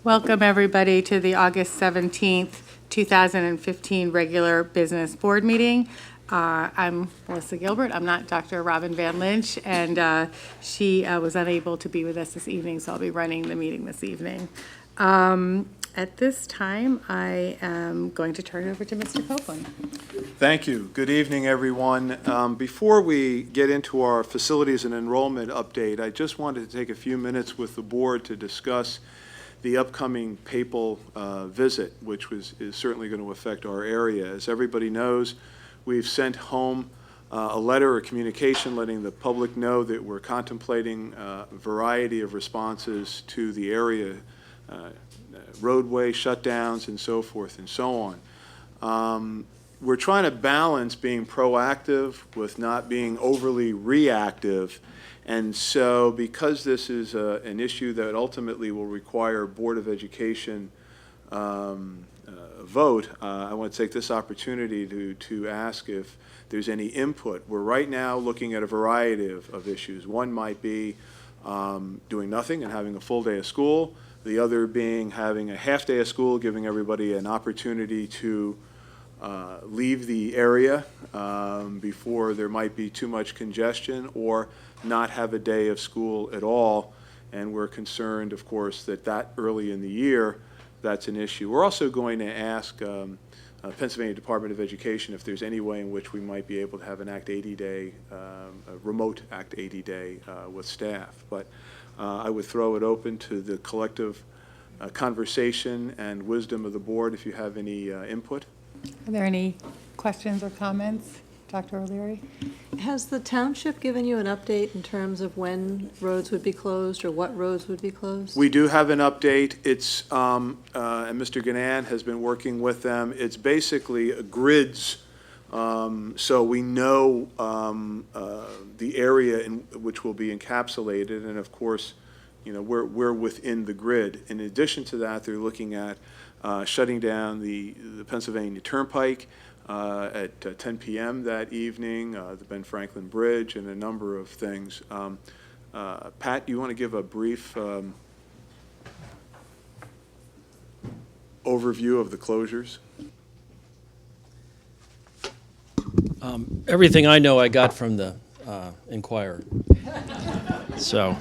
Welcome, everybody, to the August 17th, 2015 regular business board meeting. I'm Melissa Gilbert. I'm not Dr. Robin Van Lynch, and she was unable to be with us this evening, so I'll be running the meeting this evening. At this time, I am going to turn it over to Mr. Copeland. Thank you. Good evening, everyone. Before we get into our facilities and enrollment update, I just wanted to take a few minutes with the board to discuss the upcoming papal visit, which is certainly going to affect our area. As everybody knows, we've sent home a letter or communication letting the public know that we're contemplating a variety of responses to the area, roadway shutdowns and so forth and so on. We're trying to balance being proactive with not being overly reactive. And so because this is an issue that ultimately will require Board of Education vote, I want to take this opportunity to ask if there's any input. We're right now looking at a variety of issues. One might be doing nothing and having a full day of school. The other being having a half day of school, giving everybody an opportunity to leave the area before there might be too much congestion, or not have a day of school at all. And we're concerned, of course, that early in the year, that's an issue. We're also going to ask Pennsylvania Department of Education if there's any way in which we might be able to have an Act 80 day, a remote Act 80 day with staff. But I would throw it open to the collective conversation and wisdom of the board if you have any input. Are there any questions or comments? Dr. O'Leary? Has the township given you an update in terms of when roads would be closed or what roads would be closed? We do have an update. It's, and Mr. Gannan has been working with them. It's basically grids, so we know the area in which will be encapsulated, and of course, you know, we're within the grid. In addition to that, they're looking at shutting down the Pennsylvania Turnpike at 10 p.m. that evening, the Ben Franklin Bridge, and a number of things. Pat, do you want to give a brief overview of the closures? Everything I know I got from the Inquirer. So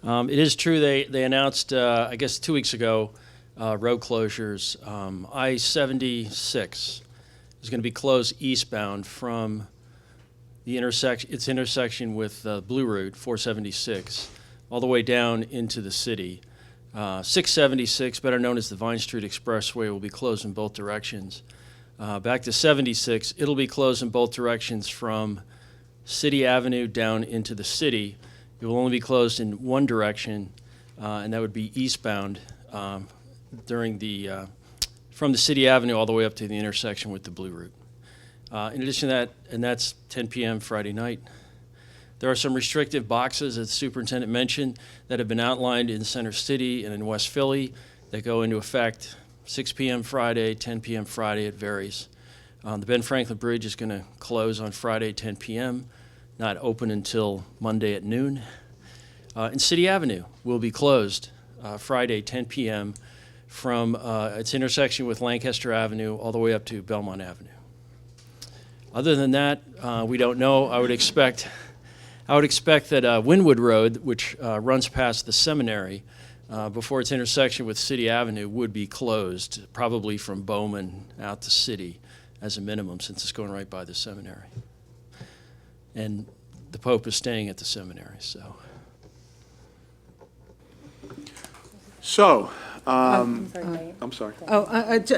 it is true they announced, I guess 2 weeks ago, road closures. I-76 is going to be closed eastbound from the intersection with Blue Route 476 all the way down into the city. 676, better known as the Vine Street Expressway, will be closed in both directions. Back to 76, it'll be closed in both directions from City Avenue down into the city. It will only be closed in one direction, and that would be eastbound during the from the City Avenue all the way up to the intersection with the Blue Route. In addition to that, and that's 10 p.m. Friday night, there are some restrictive boxes, as the superintendent mentioned, that have been outlined in Center City and in West Philly that go into effect 6 p.m. Friday, 10 p.m. Friday. It varies. The Ben Franklin Bridge is going to close on Friday, 10 p.m., not open until Monday at noon. And City Avenue will be closed Friday, 10 p.m., from its intersection with Lancaster Avenue all the way up to Belmont Avenue. Other than that, we don't know. I would expect that Wynwood Road, which runs past the seminary, before its intersection with City Avenue, would be closed, probably from Bowman out to City as a minimum, since it's going right by the seminary. And the Pope is staying at the seminary, so. I'm sorry, Diane. I'm sorry.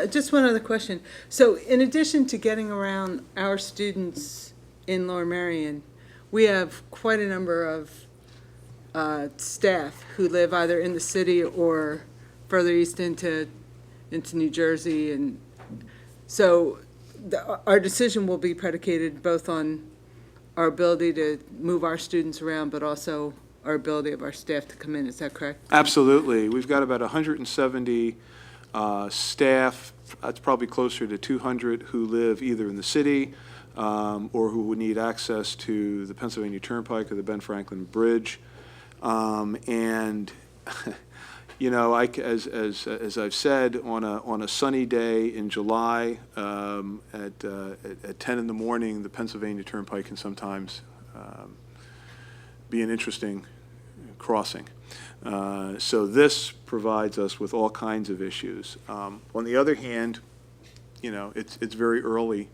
Just one other question. So in addition to getting around our students in Lower Merion, we have quite a number of staff who live either in the city or further east into New Jersey. And so our decision will be predicated both on our ability to move our students around, but also our ability of our staff to come in. Is that correct? Absolutely. We've got about 170 staff. That's probably closer to 200 who live either in the city or who would need access to the Pennsylvania Turnpike or the Ben Franklin Bridge. And You know, as I've said, on a sunny day in July, at 10 in the morning, the Pennsylvania Turnpike can sometimes be an interesting crossing. So this provides us with all kinds of issues. On the other hand, you know, it's very early,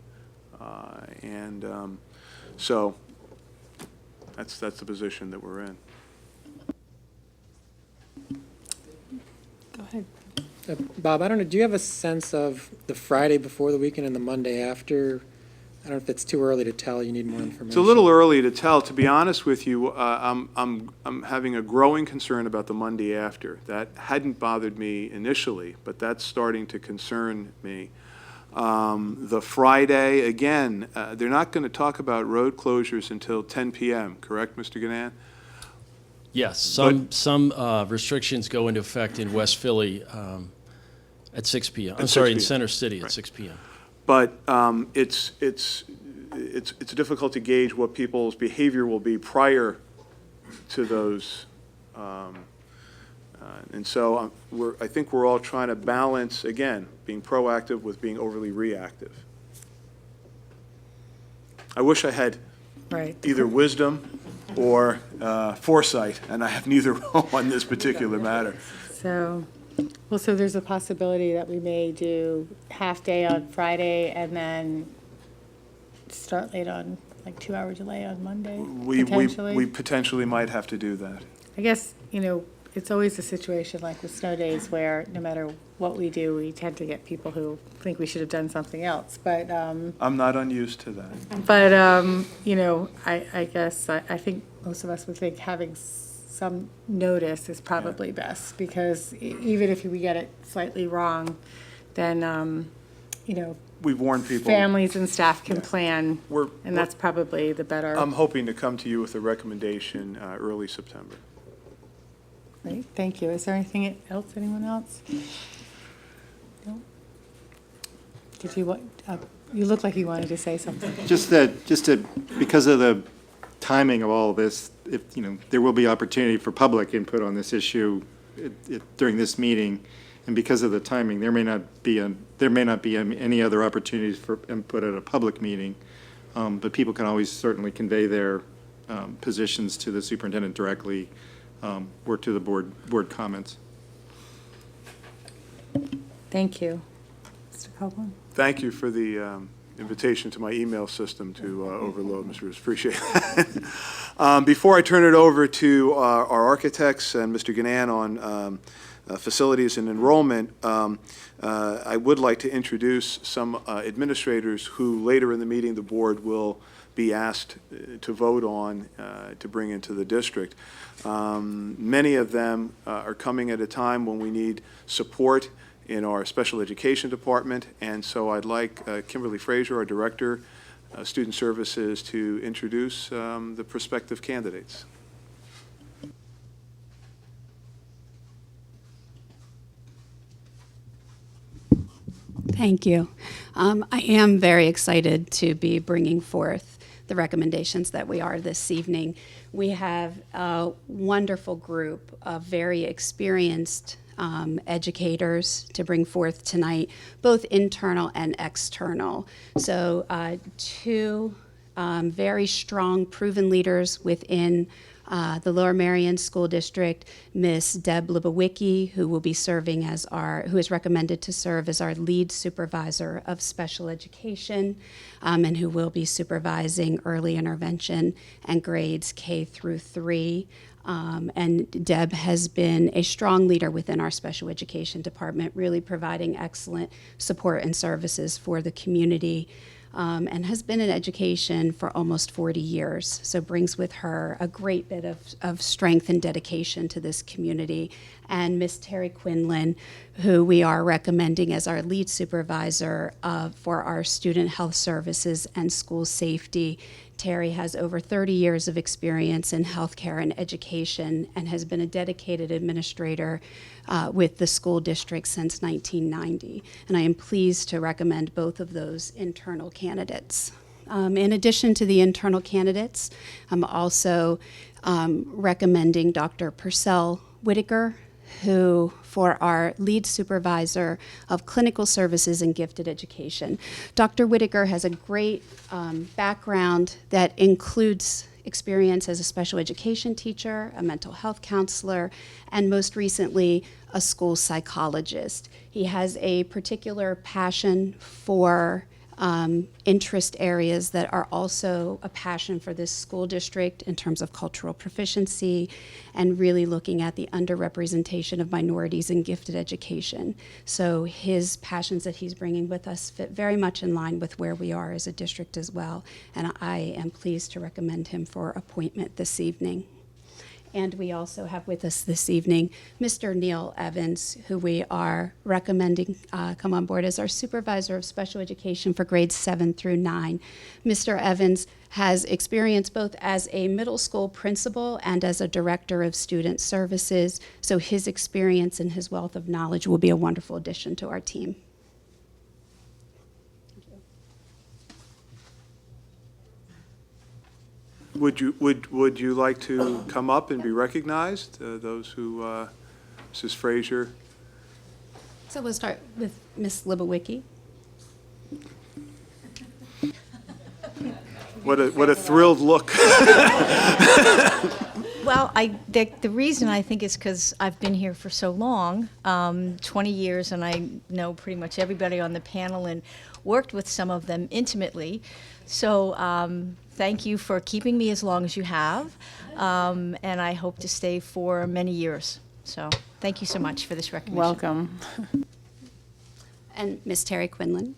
and so that's the position that we're in. Go ahead. Bob, I don't know, do you have a sense of the Friday before the weekend and the Monday after? I don't know if it's too early to tell, you need more information. It's a little early to tell. To be honest with you, I'm having a growing concern about the Monday after. That hadn't bothered me initially, but that's starting to concern me. The Friday, again, they're not going to talk about road closures until 10 p.m., correct, Mr. Ganan? Yes, some restrictions go into effect in West Philly at 6 p.m. I'm At 6 sorry, in p.m. Center City Right. at 6 p.m. But it's difficult to gauge what people's behavior will be prior to those. And so I think we're all trying to balance, again, being proactive with being overly reactive. I wish I had Right. either wisdom or foresight, and I have neither on this particular matter. So, well, so there's a possibility that we may do half-day on Friday and then start late on, like 2-hour delay on Monday, We potentially? potentially might have to do that. I guess, you know, it's always a situation like with snow days where no matter what we do, we tend to get people who think we should have done something else. But, I'm not unused to that. you know, I guess, I think most of us would think having some notice is probably best, because even if we get it slightly wrong, then, you know, We've warned people. families and staff can plan, We're- and that's probably the better. I'm hoping to come to you with a recommendation early September. Great, thank you. Is there anything else, anyone else? No? Did you want, you look like you wanted to say something. Just because of the timing of all of this, if, you know, there will be opportunity for public input on this issue during this meeting, and because of the timing, there may not be any other opportunities for input at a public meeting, but people can always certainly convey their positions to the superintendent directly, or to the board comments. Thank you. Mr. Copeland? Thank you for the invitation to my email system to overload, Mr. Roos. Appreciate that. Before I turn it over to our architects and Mr. Ganan on facilities and enrollment, I would like to introduce some administrators who later in the meeting the board will be asked to vote on to bring into the district. Many of them are coming at a time when we need support in our special education department, and so I'd like Kimberly Frazier, our Director, Student Services, to introduce the prospective candidates. Thank you. I am very excited to be bringing forth the recommendations that we are this evening. We have a wonderful group of very experienced educators to bring forth tonight, both internal and external. So two very strong, proven leaders within the Lower Merion School District, Miss Deb Libowicki, who is recommended to serve as our lead supervisor of special education, and who will be supervising early intervention and grades K through 3. And Deb has been a strong leader within our special education department, really providing excellent support and services for the community. And has been in education for almost 40 years, so brings with her a great bit of strength and dedication to this community. And Miss Terry Quinlan, who we are recommending as our lead supervisor for our student health services and school safety. Terry has over 30 years of experience in healthcare and education and has been a dedicated administrator with the school district since 1990. And I am pleased to recommend both of those internal candidates. In addition to the internal candidates, I'm also recommending Dr. Purcell Whitaker, for our lead supervisor of clinical services and gifted education. Dr. Whitaker has a great background that includes experience as a special education teacher, a mental health counselor, and most recently, a school psychologist. He has a particular passion for interest areas that are also a passion for this school district in terms of cultural proficiency and really looking at the underrepresentation of minorities in gifted education. So his passions that he's bringing with us fit very much in line with where we are as a district as well. And I am pleased to recommend him for appointment this evening. And we also have with us this evening Mr. Neil Evans, who we are recommending come on board as our supervisor of special education for grades 7 through 9. Mr. Evans has experience both as a middle school principal and as a director of student services, so his experience and his wealth of knowledge will be a wonderful addition to our team. Would you like to come up and be recognized? Those who, Mrs. Frazier? So we'll start with Ms. Libowicki. What a thrilled look. Well, the reason I think is because I've been here for so long, 20 years, and I know pretty much everybody on the panel and worked with some of them intimately. So thank you for keeping me as long as you have, and I hope to stay for many years. So thank you so much for this recognition. Welcome. And Ms. Terry Quinlan.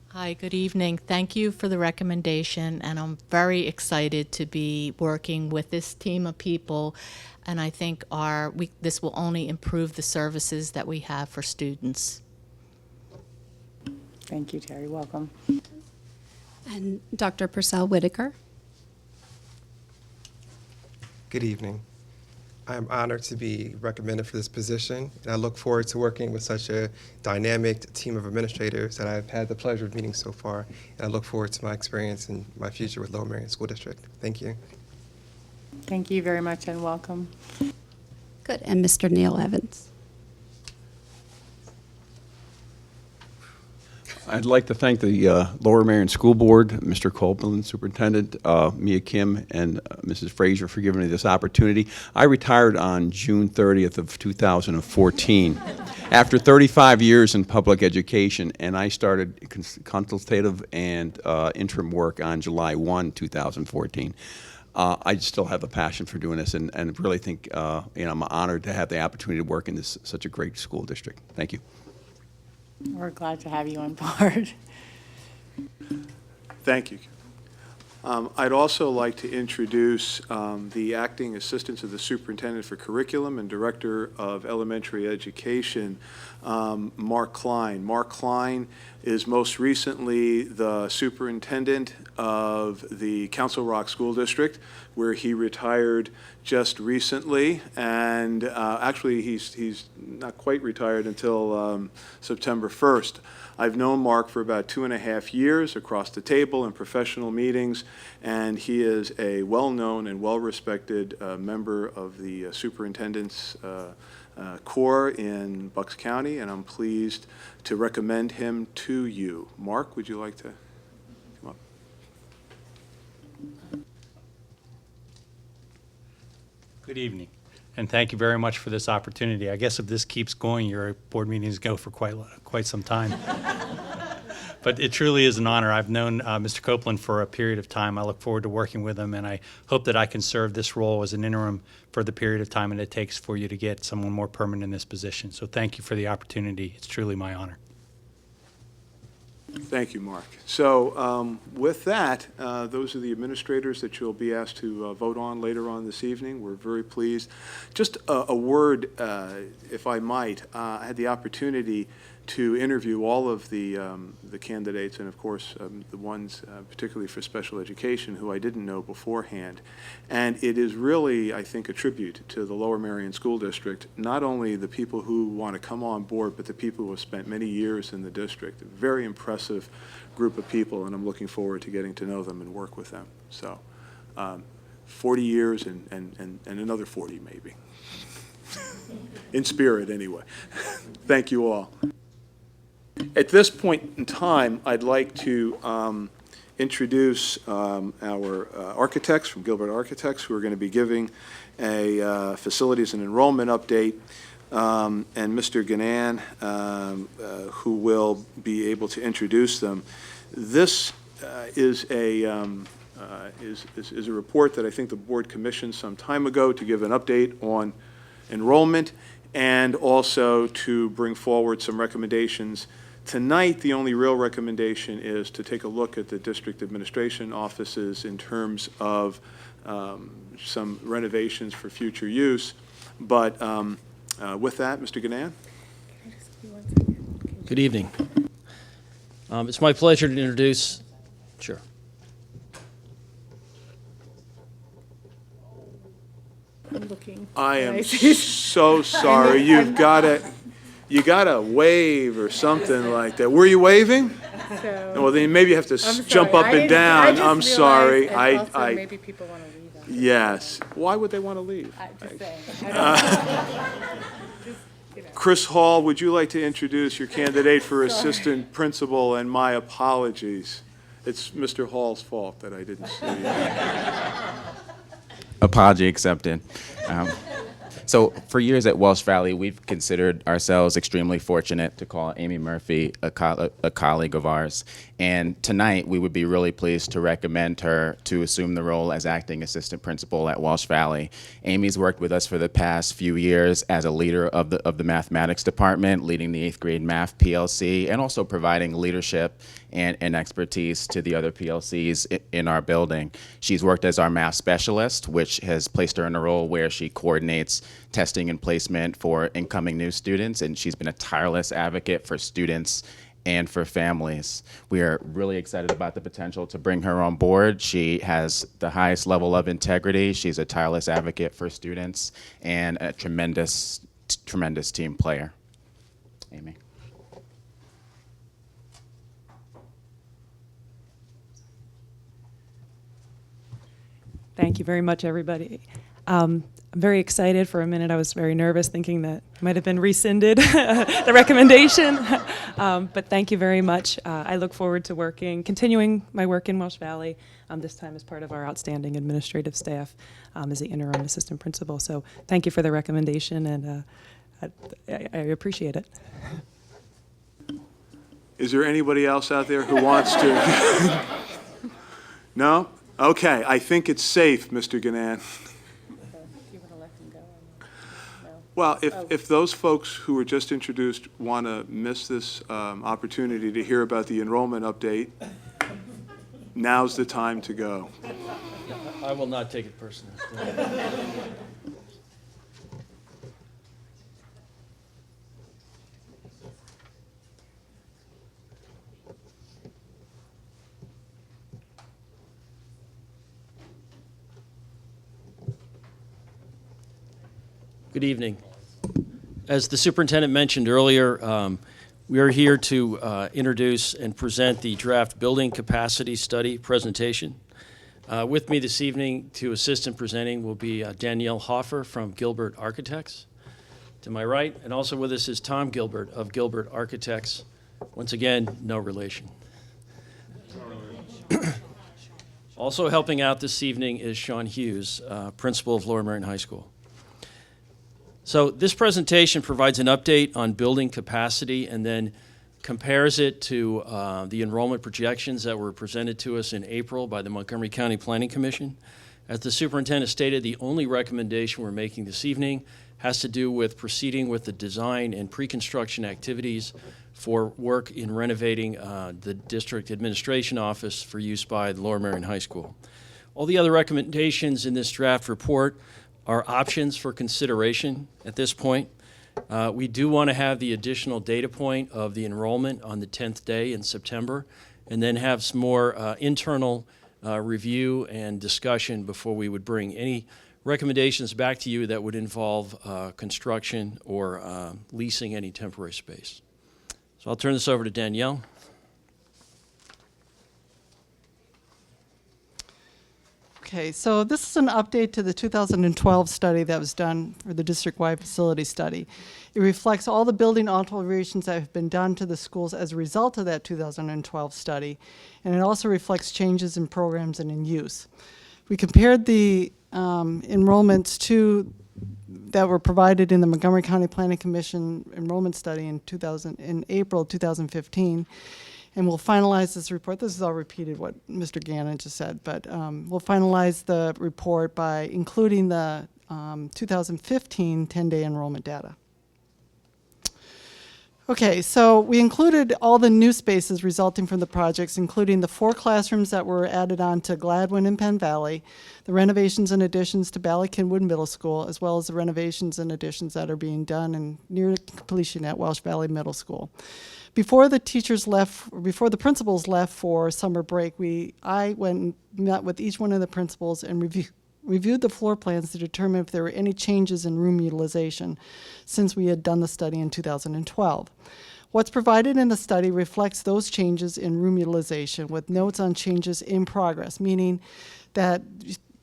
Hi, good evening. Thank you for the recommendation, and I'm very excited to be working with this team of people, and I think this will only improve the services that we have for students. Thank you, Terry. Welcome. And Dr. Purcell Whitaker. Good evening. I'm honored to be recommended for this position, and I look forward to working with such a dynamic team of administrators that I've had the pleasure of meeting so far, and I look forward to my experience and my future with Lower Merion School District. Thank you. Thank you very much and welcome. Good. And Mr. Neil Evans. I'd like to thank the Lower Merion School Board, Mr. Copeland, Superintendent, Mia Kim, and Mrs. Frazier for giving me this opportunity. I retired on June 30th of 2014 after 35 years in public education, and I started consultative and interim work on July 1, 2014. I still have a passion for doing this, and really think I'm honored to have the opportunity to work in such a great school district. Thank you. We're glad to have you on board. Thank you. I'd also like to introduce the Acting Assistant to the Superintendent for Curriculum and Director of Elementary Education, Mark Klein. Mark Klein is most recently the Superintendent of the Council Rock School District, where he retired just recently, and actually he's not quite retired until September 1st. I've known Mark for about 2.5 years across the table in professional meetings, and he is a well-known and well-respected member of the superintendent's corps in Bucks County, and I'm pleased to recommend him to you. Mark, would you like to come up? Good evening, and thank you very much for this opportunity. I guess if this keeps going, your board meetings go for quite some time. But it truly is an honor. I've known Mr. Copeland for a period of time. I look forward to working with him, and I hope that I can serve this role as an interim for the period of time it takes for you to get someone more permanent in this position. So thank you for the opportunity. It's truly my honor. Thank you, Mark. So with that, those are the administrators that you'll be asked to vote on later on this evening. We're very pleased. Just a word, if I might. I had the opportunity to interview all of the candidates, and of course the ones particularly for special education who I didn't know beforehand. And it is really, I think, a tribute to the Lower Merion School District, not only the people who want to come on board, but the people who have spent many years in the district. A very impressive group of people, and I'm looking forward to getting to know them and work with them. So 40 years and another 40 maybe. In spirit, anyway. Thank you all. At this point in time, I'd like to introduce our architects from Gilbert Architects, who are going to be giving a facilities and enrollment update, and Mr. Ganan, who will be able to introduce them. This is a report that I think the board commissioned some time ago to give an update on enrollment and also to bring forward some recommendations. Tonight, the only real recommendation is to take a look at the district administration offices in terms of some renovations for future use. But with that, Mr. Ganan. Good evening. It's my pleasure to introduce, sure. I'm looking. I am so sorry. You gotta wave or something like that. Were you waving? So, Well, then maybe you have to I'm jump sorry. up I and just down. realized, I'm sorry. and also maybe people want to leave. Yes. Why would they want to leave? Just saying. I don't Chris Hall, would you like to introduce your candidate for assistant principal? And my apologies. It's Mr. Hall's fault that I didn't see you. Apology accepted. So for years at Welsh Valley, we've considered ourselves extremely fortunate to call Amy Murphy a colleague of ours. And tonight, we would be really pleased to recommend her to assume the role as acting assistant principal at Welsh Valley. Amy's worked with us for the past few years as a leader of the mathematics department, leading the 8th grade math PLC, and also providing leadership and expertise to the other PLCs in our building. She's worked as our math specialist, which has placed her in a role where she coordinates testing and placement for incoming new students, and she's been a tireless advocate for students and for families. We are really excited about the potential to bring her on board. She has the highest level of integrity. She's a tireless advocate for students and a tremendous team player. Amy. Thank you very much, everybody. I'm very excited. For a minute, I was very nervous, thinking that might have been rescinded, the recommendation. But thank you very much. I look forward to continuing my work in Welsh Valley, this time as part of our outstanding administrative staff as the interim assistant principal. So thank you for the recommendation, and I appreciate it. Is there anybody else out there who wants to? No? Okay, I think it's safe, Mr. Ganan. Well, if those folks who were just introduced want to miss this opportunity to hear about the enrollment update, now's the time to go. I will not take it personally. Good evening. As the superintendent mentioned earlier, we are here to introduce and present the draft building capacity study presentation. With me this evening to assist in presenting will be Danielle Hoffer from Gilbert Architects. To my right, and also with us is Tom Gilbert of Gilbert Architects. Once again, no relation. Also helping out this evening is Sean Hughes, principal of Lower Merion High School. So this presentation provides an update on building capacity and then compares it to the enrollment projections that were presented to us in April by the Montgomery County Planning Commission. As the superintendent stated, the only recommendation we're making this evening has to do with proceeding with the design and pre-construction activities for work in renovating the district administration office for use by the Lower Merion High School. All the other recommendations in this draft report are options for consideration at this point. We do want to have the additional data point of the enrollment on the 10th day in September, and then have some more internal review and discussion before we would bring any recommendations back to you that would involve construction or leasing any temporary space. So I'll turn this over to Danielle. Okay, so this is an update to the 2012 study that was done for the district-wide facility study. It reflects all the building alterations that have been done to the schools as a result of that 2012 study, and it also reflects changes in programs and in use. We compared the enrollments that were provided in the Montgomery County Planning Commission enrollment study in April 2015. And we'll finalize this report. This is all repeated what Mr. Gannon just said, but we'll finalize the report by including the 2015 10-day enrollment data. Okay, so we included all the new spaces resulting from the projects, including the 4 classrooms that were added on to Gladwin and Penn Valley, the renovations and additions to Ballackinwood Middle School, as well as the renovations and additions that are being done and near completion at Welsh Valley Middle School. Before the principals left for summer break, I went and met with each one of the principals and reviewed the floor plans to determine if there were any changes in room utilization since we had done the study in 2012. What's provided in the study reflects those changes in room utilization with notes on changes in progress, meaning that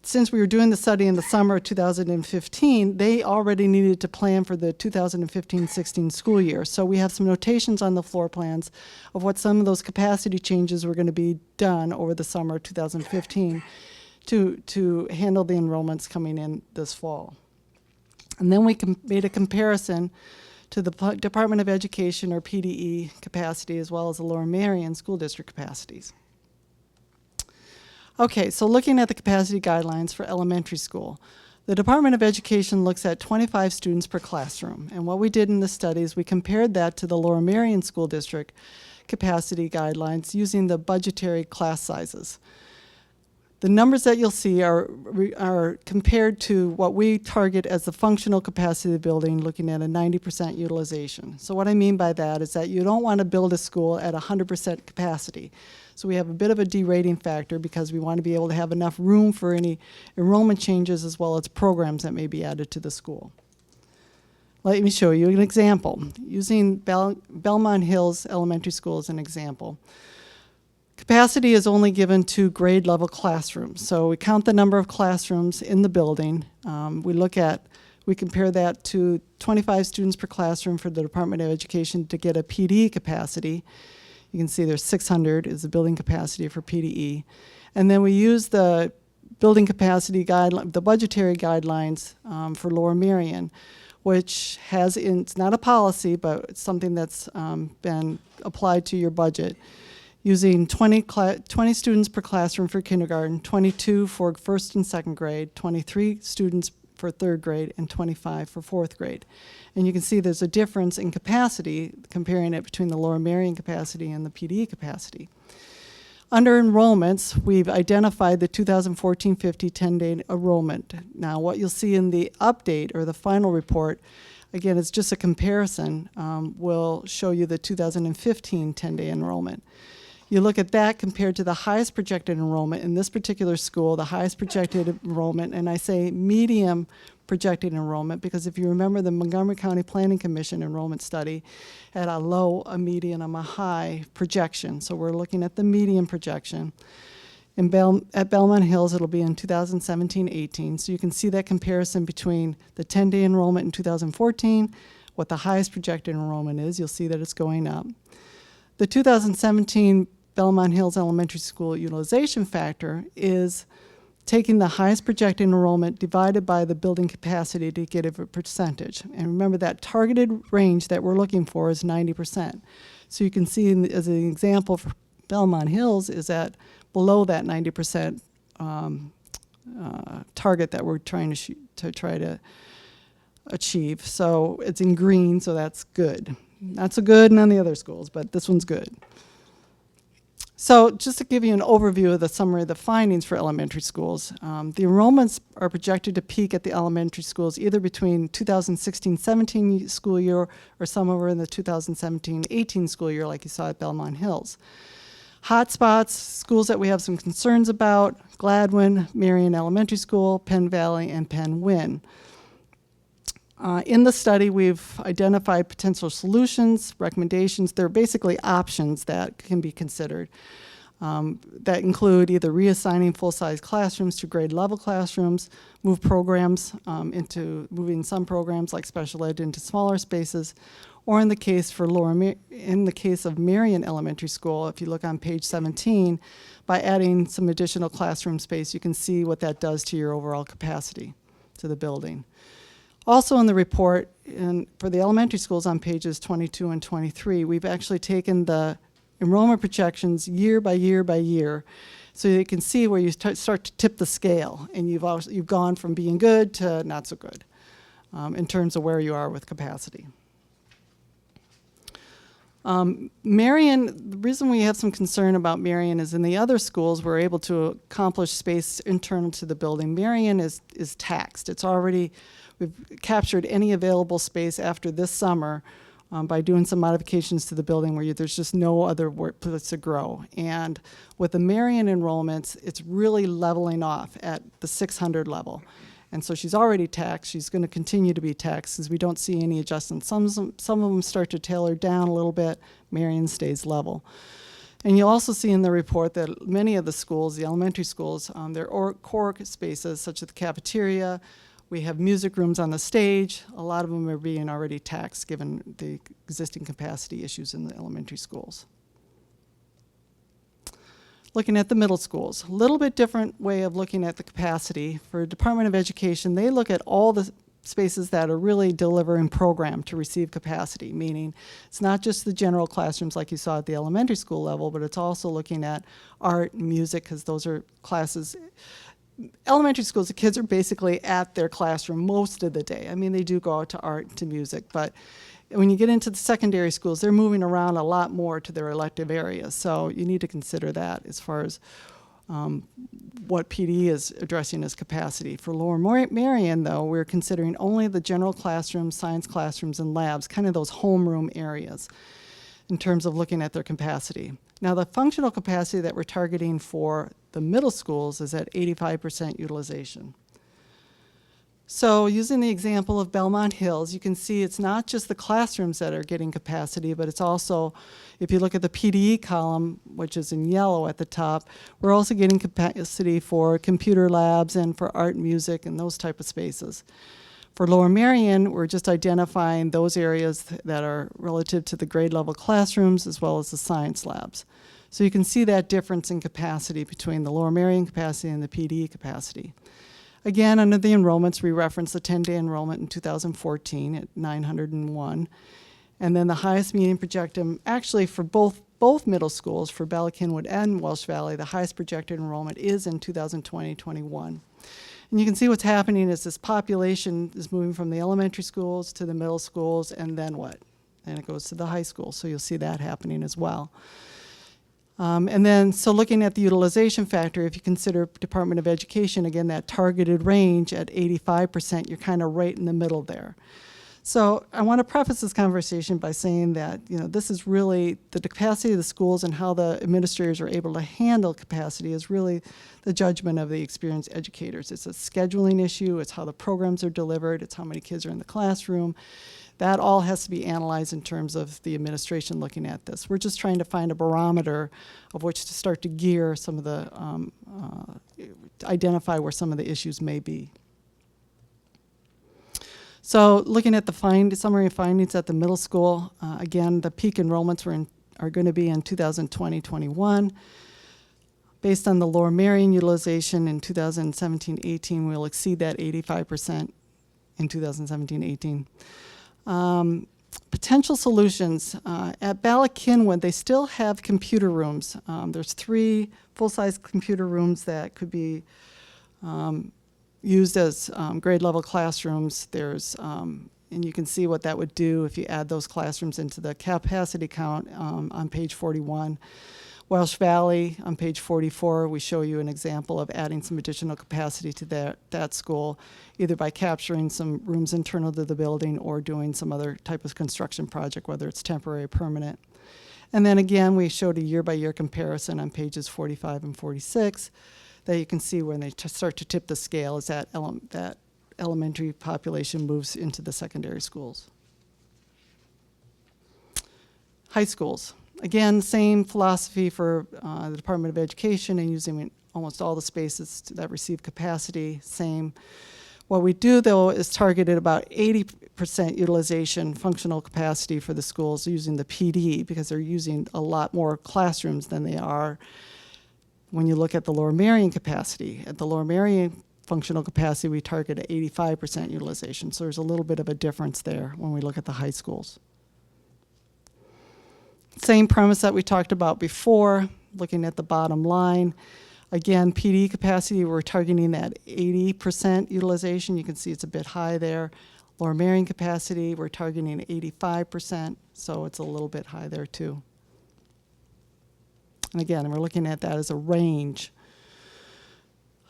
since we were doing the study in the summer of 2015, they already needed to plan for the 2015-16 school year. So we have some notations on the floor plans of what some of those capacity changes were going to be done over the summer of 2015 to handle the enrollments coming in this fall. And then we made a comparison to the Department of Education, or PDE, capacity, as well as the Lower Merion School District capacities. Okay, so looking at the capacity guidelines for elementary school, the Department of Education looks at 25 students per classroom. And what we did in the study is we compared that to the Lower Merion School District capacity guidelines using the budgetary class sizes. The numbers that you'll see are compared to what we target as the functional capacity of the building, looking at a 90% utilization. So what I mean by that is that you don't want to build a school at 100% capacity. So we have a bit of a derating factor because we want to be able to have enough room for any enrollment changes as well as programs that may be added to the school. Let me show you an example. Using Belmont Hills Elementary School as an example. Capacity is only given to grade level classrooms. So we count the number of classrooms in the building. We compare that to 25 students per classroom for the Department of Education to get a PDE capacity. You can see there's 600 is the building capacity for PDE. And then we use the building capacity guideline, the budgetary guidelines for Lower Merion, which it's not a policy, but it's something that's been applied to your budget, using 20 students per classroom for kindergarten, 22 for first and second grade, 23 students for third grade, and 25 for fourth grade. And you can see there's a difference in capacity, comparing it between the Lower Merion capacity and the PDE capacity. Under enrollments, we've identified the 2014-15 10-day enrollment. Now, what you'll see in the update or the final report, again, it's just a comparison, will show you the 2015 10-day enrollment. You look at that compared to the highest projected enrollment in this particular school, the highest projected enrollment, and I say medium projected enrollment because if you remember the Montgomery County Planning Commission enrollment study had a low, a median, and a high projection. So we're looking at the median projection. At Belmont Hills, it'll be in 2017-18. So you can see that comparison between the 10-day enrollment in 2014, what the highest projected enrollment is. You'll see that it's going up. The 2017 Belmont Hills Elementary School utilization factor is taking the highest projected enrollment divided by the building capacity to get a percentage. And remember that targeted range that we're looking for is 90%. So you can see as an example for Belmont Hills is at below that 90% target that we're trying to try to achieve. So it's in green, so that's good. Not so good in the other schools, but this one's good. So just to give you an overview of the summary of the findings for elementary schools, the enrollments are projected to peak at the elementary schools either between 2016-17 school year or somewhere in the 2017-18 school year like you saw at Belmont Hills. Hotspots, schools that we have some concerns about, Gladwin, Merion Elementary School, Penn Valley, and Penn Wynn. In the study, we've identified potential solutions, recommendations. They're basically options that can be considered. that include either reassigning full-size classrooms to grade level classrooms, moving some programs like special ed into smaller spaces, or in the case of Marion Elementary School, if you look on page 17, by adding some additional classroom space, you can see what that does to your overall capacity to the building. Also in the report, for the elementary schools on pages 22 and 23, we've actually taken the enrollment projections year by year by year, so you can see where you start to tip the scale, and you've gone from being good to not so good in terms of where you are with capacity. Marion, the reason we have some concern about Marion is in the other schools we're able to accomplish space internal to the building. Marion is taxed. We've captured any available space after this summer by doing some modifications to the building where there's just no other place to grow. And with the Marion enrollments, it's really leveling off at the 600 level. And so she's already taxed. She's going to continue to be taxed because we don't see any adjustments. Some of them start to tailor down a little bit. Marion stays level. And you'll also see in the report that many of the schools, the elementary schools, their core spaces, such as the cafeteria, we have music rooms on the stage. A lot of them are being already taxed given the existing capacity issues in the elementary schools. Looking at the middle schools, a little bit different way of looking at the capacity. For Department of Education, they look at all the spaces that are really delivering program to receive capacity, meaning it's not just the general classrooms like you saw at the elementary school level, but it's also looking at art and music, because those are classes. Elementary schools, the kids are basically at their classroom most of the day. I mean, they do go out to art, to music, but when you get into the secondary schools, they're moving around a lot more to their elective areas. So you need to consider that as far as what PD is addressing as capacity. For Lower Marion, though, we're considering only the general classrooms, science classrooms, and labs, kind of those homeroom areas in terms of looking at their capacity. Now, the functional capacity that we're targeting for the middle schools is at 85% utilization. So using the example of Belmont Hills, you can see it's not just the classrooms that are getting capacity, but it's also, if you look at the PDE column, which is in yellow at the top, we're also getting capacity for computer labs and for art and music and those type of spaces. For Lower Marion, we're just identifying those areas that are relative to the grade level classrooms as well as the science labs. So you can see that difference in capacity between the Lower Marion capacity and the PDE capacity. Again, under the enrollments, we reference the 10-day enrollment in 2014 at 901. And then the highest median projected, actually for both middle schools, for Bala Cynwyd and Welsh Valley, the highest projected enrollment is in 2020-21. And you can see what's happening is this population is moving from the elementary schools to the middle schools, and then what? And it goes to the high school, so you'll see that happening as well. And then, so looking at the utilization factor, if you consider Department of Education, again, that targeted range at 85%, you're kind of right in the middle there. So I want to preface this conversation by saying that, this is really the capacity of the schools and how the administrators are able to handle capacity is really the judgment of the experienced educators. It's a scheduling issue, it's how the programs are delivered, it's how many kids are in the classroom. That all has to be analyzed in terms of the administration looking at this. We're just trying to find a barometer of which to start to gear some of the, identify where some of the issues may be. So looking at the summary of findings at the middle school, again, the peak enrollments are going to be in 2020-21. Based on the Lower Marion utilization in 2017-18, we'll exceed that 85% in 2017-18. Potential solutions. At Bala Cynwyd, they still have computer rooms. There's 3 full-size computer rooms that could be used as grade level classrooms. And you can see what that would do if you add those classrooms into the capacity count on page 41. Welsh Valley, on page 44, we show you an example of adding some additional capacity to that school, either by capturing some rooms internal to the building or doing some other type of construction project, whether it's temporary or permanent. And then again, we showed a year-by-year comparison on pages 45 and 46 that you can see when they start to tip the scale as that elementary population moves into the secondary schools. High schools. Again, same philosophy for the Department of Education and using almost all the spaces that receive capacity, same. What we do, though, is targeted about 80% utilization, functional capacity for the schools using the PD, because they're using a lot more classrooms than they are when you look at the Lower Merion capacity. At the Lower Merion functional capacity, we target at 85% utilization. So there's a little bit of a difference there when we look at the high schools. Same premise that we talked about before, looking at the bottom line. Again, PD capacity, we're targeting at 80% utilization. You can see it's a bit high there. Lower Merion capacity, we're targeting 85%, so it's a little bit high there too. And again, we're looking at that as a range.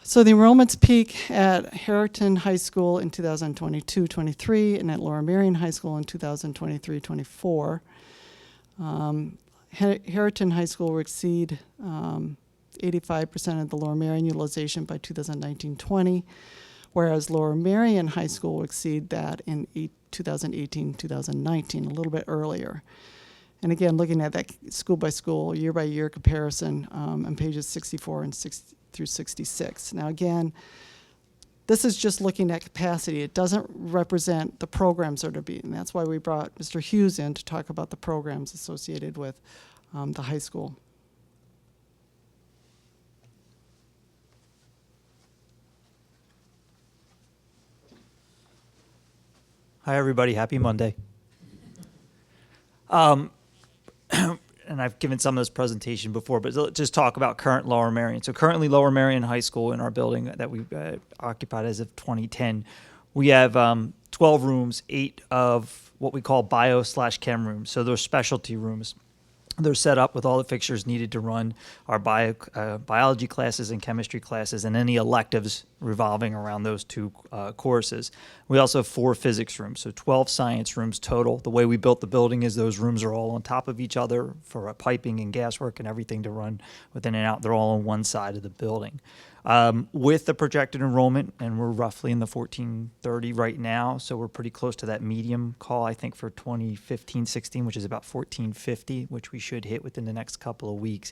So the enrollments peak at Harriton High School in 2022-23 and at Lower Merion High School in 2023-24. Harriton High School will exceed 85% of the Lower Merion utilization by 2019-20, whereas Lower Merion High School will exceed that in 2018-2019, a little bit earlier. And again, looking at that school by school, year by year comparison on pages 64 and 60 through 66. Now again, this is just looking at capacity. It doesn't represent the programs that are being, and that's why we brought Mr. Hughes in to talk about the programs associated with the high school. Hi, everybody. Happy Monday. And I've given some of this presentation before, but let's just talk about current Lower Merion. So currently Lower Merion High School in our building that we occupied as of 2010, we have 12 rooms, 8 of what we call bio/chem rooms. So they're specialty rooms. They're set up with all the fixtures needed to run our biology classes and chemistry classes and any electives revolving around those two courses. We also have 4 physics rooms, so 12 science rooms total. The way we built the building is those rooms are all on top of each other for piping and gas work and everything to run within and out. They're all on one side of the building. With the projected enrollment, and we're roughly in the 1430 right now, so we're pretty close to that medium call, I think, for 2015-16, which is about 1450, which we should hit within the next couple of weeks.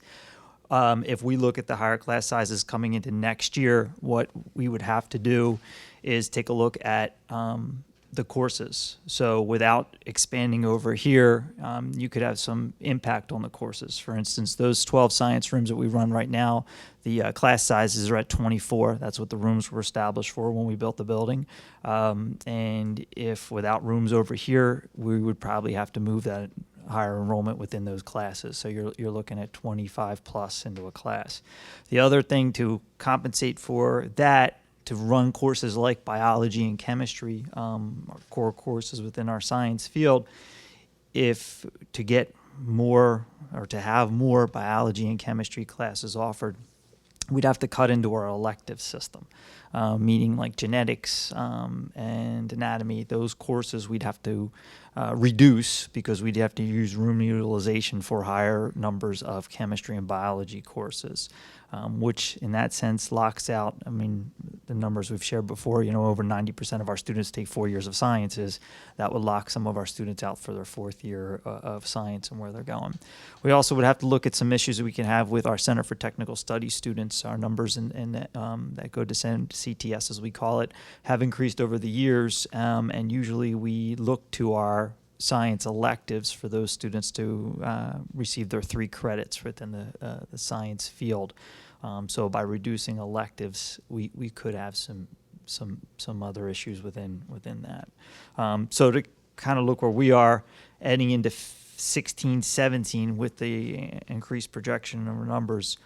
If we look at the higher class sizes coming into next year, what we would have to do is take a look at the courses. So without expanding over here, you could have some impact on the courses. For instance, those 12 science rooms that we run right now, the class sizes are at 24. That's what the rooms were established for when we built the building. And if without rooms over here, we would probably have to move that higher enrollment within those classes. So you're looking at 25 plus into a class. The other thing to compensate for that, to run courses like biology and chemistry, our core courses within our science field, if to get more or to have more biology and chemistry classes offered, we'd have to cut into our elective system, meaning like genetics and anatomy. Those courses we'd have to reduce because we'd have to use room utilization for higher numbers of chemistry and biology courses, which in that sense locks out, I mean, the numbers we've shared before, over 90% of our students take 4 years of sciences. That would lock some of our students out for their 4th year of science and where they're going. We also would have to look at some issues that we can have with our Center for Technical Studies students. Our numbers that go to CTS, as we call it, have increased over the years, and usually we look to our science electives for those students to receive their 3 credits within the science field. So by reducing electives, we could have some other issues within that. So to kind of look where we are heading into 16, 17 with the increased projection of numbers,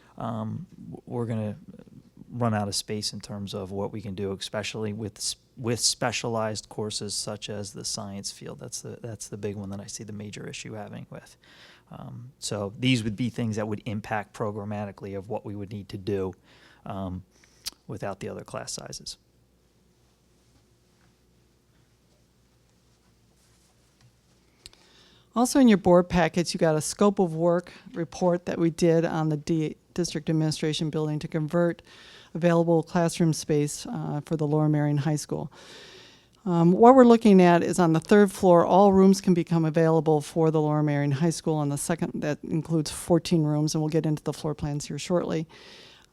we're going to run out of space in terms of what we can do, especially with specialized courses such as the science field. That's the big one that I see the major issue having with. So these would be things that would impact programmatically of what we would need to do without the other class sizes. Also in your board packets, you got a scope of work report that we did on the district administration building to convert available classroom space for the Lower Merion High School. What we're looking at is on the third floor, all rooms can become available for the Lower Merion High School. On the second, that includes 14 rooms, and we'll get into the floor plans here shortly.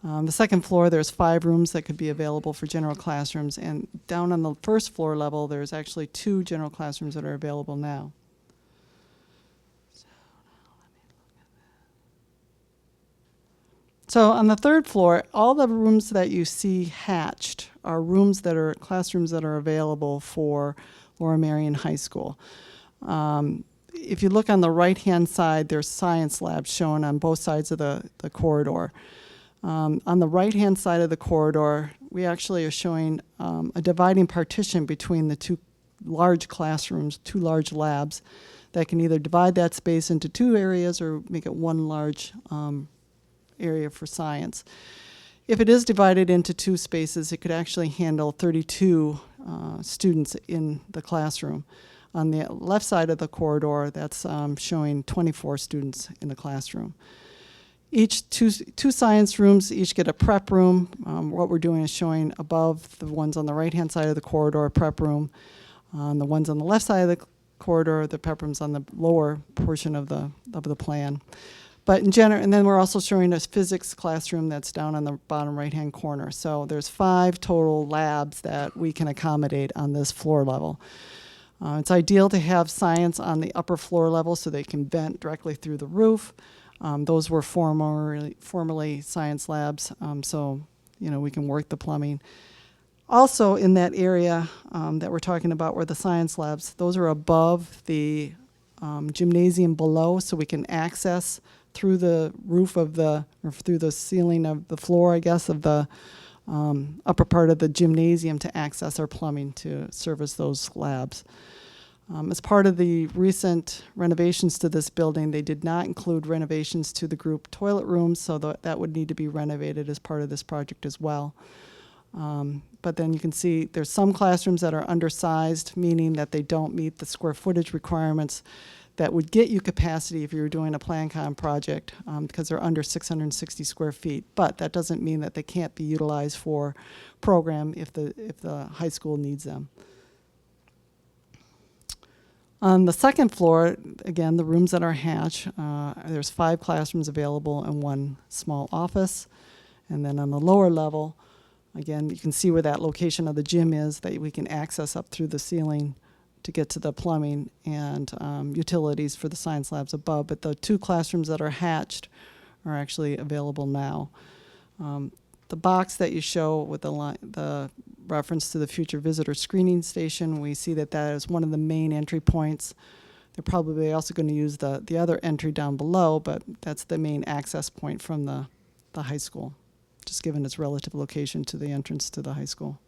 The second floor, there's 5 rooms that could be available for general classrooms, and down on the first floor level, there's actually 2 general classrooms that are available now. So on the third floor, all the rooms that you see hatched are rooms that are classrooms that are available for Lower Merion High School. If you look on the right-hand side, there's science labs shown on both sides of the corridor. On the right-hand side of the corridor, we actually are showing a dividing partition between the 2 large classrooms, 2 large labs that can either divide that space into 2 areas or make it 1 large area for science. If it is divided into 2 spaces, it could actually handle 32 students in the classroom. On the left side of the corridor, that's showing 24 students in the classroom. Each two science rooms each get a prep room. What we're doing is showing above the ones on the right-hand side of the corridor, a prep room. On the ones on the left side of the corridor, the prep room's on the lower portion of the plan. But in general, and then we're also showing a physics classroom that's down on the bottom right-hand corner. So there's 5 total labs that we can accommodate on this floor level. It's ideal to have science on the upper floor level so they can vent directly through the roof. Those were formerly science labs, so we can work the plumbing. Also in that area that we're talking about where the science labs, those are above the gymnasium below, so we can access through the roof of or through the ceiling of the floor, I guess, of the upper part of the gymnasium to access our plumbing to service those labs. As part of the recent renovations to this building, they did not include renovations to the group toilet rooms, so that would need to be renovated as part of this project as well. But then you can see there's some classrooms that are undersized, meaning that they don't meet the square footage requirements that would get you capacity if you were doing a PlanCom project, because they're under 660 square feet. But that doesn't mean that they can't be utilized for program if the high school needs them. On the second floor, again, the rooms that are hatched, there's 5 classrooms available and 1 small office. And then on the lower level, again, you can see where that location of the gym is that we can access up through the ceiling to get to the plumbing and utilities for the science labs above. But the 2 classrooms that are hatched are actually available now. The box that you show with the reference to the future visitor screening station, we see that is one of the main entry points. They're probably also going to use the other entry down below, but that's the main access point from the high school, just given its relative location to the entrance to the high school.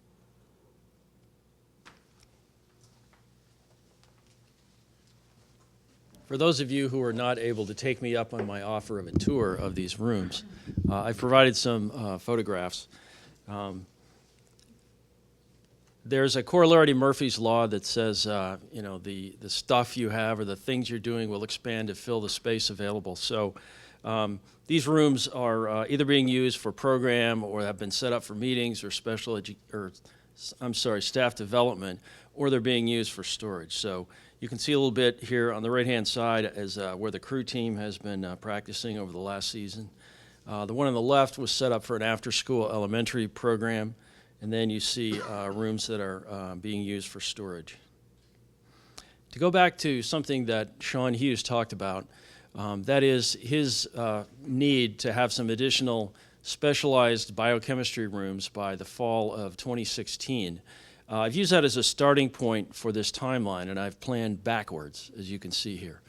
For those of you who are not able to take me up on my offer of a tour of these rooms, I've provided some photographs. There's a corollary to Murphy's Law that says, the stuff you have or the things you're doing will expand to fill the space available. So these rooms are either being used for program or have been set up for meetings or staff development, or they're being used for storage. So you can see a little bit here on the right-hand side as where the crew team has been practicing over the last season. The one on the left was set up for an after-school elementary program, and then you see rooms that are being used for storage. To go back to something that Sean Hughes talked about, that is his need to have some additional specialized biochemistry rooms by the fall of 2016. I've used that as a starting point for this timeline, and I've planned backwards, as you can see here.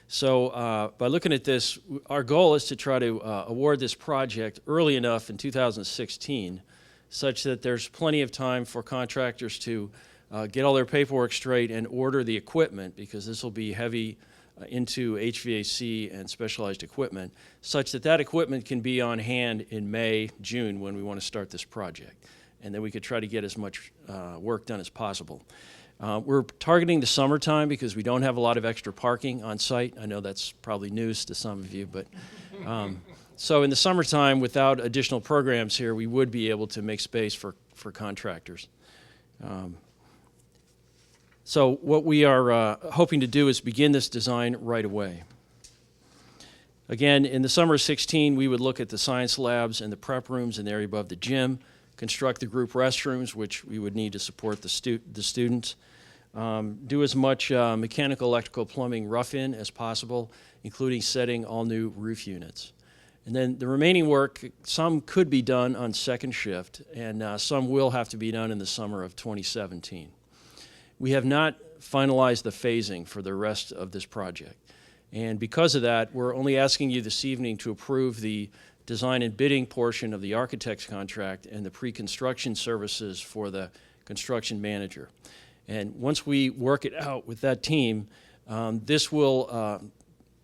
So by looking at this, our goal is to try to award this project early enough in 2016 such that there's plenty of time for contractors to get all their paperwork straight and order the equipment, because this will be heavy into HVAC and specialized equipment, such that that equipment can be on hand in May, June, when we want to start this project. And then we could try to get as much work done as possible. We're targeting the summertime because we don't have a lot of extra parking on site. I know that's probably news to some of you, but so in the summertime, without additional programs here, we would be able to make space for contractors. So what we are hoping to do is begin this design right away. Again, in the summer of 16, we would look at the science labs and the prep rooms in the area above the gym, construct the group restrooms, which we would need to support the students, do as much mechanical, electrical, plumbing rough-in as possible, including setting all new roof units. And then the remaining work, some could be done on second shift, and some will have to be done in the summer of 2017. We have not finalized the phasing for the rest of this project. And because of that, we're only asking you this evening to approve the design and bidding portion of the architect's contract and the pre-construction services for the construction manager. And once we work it out with that team, this will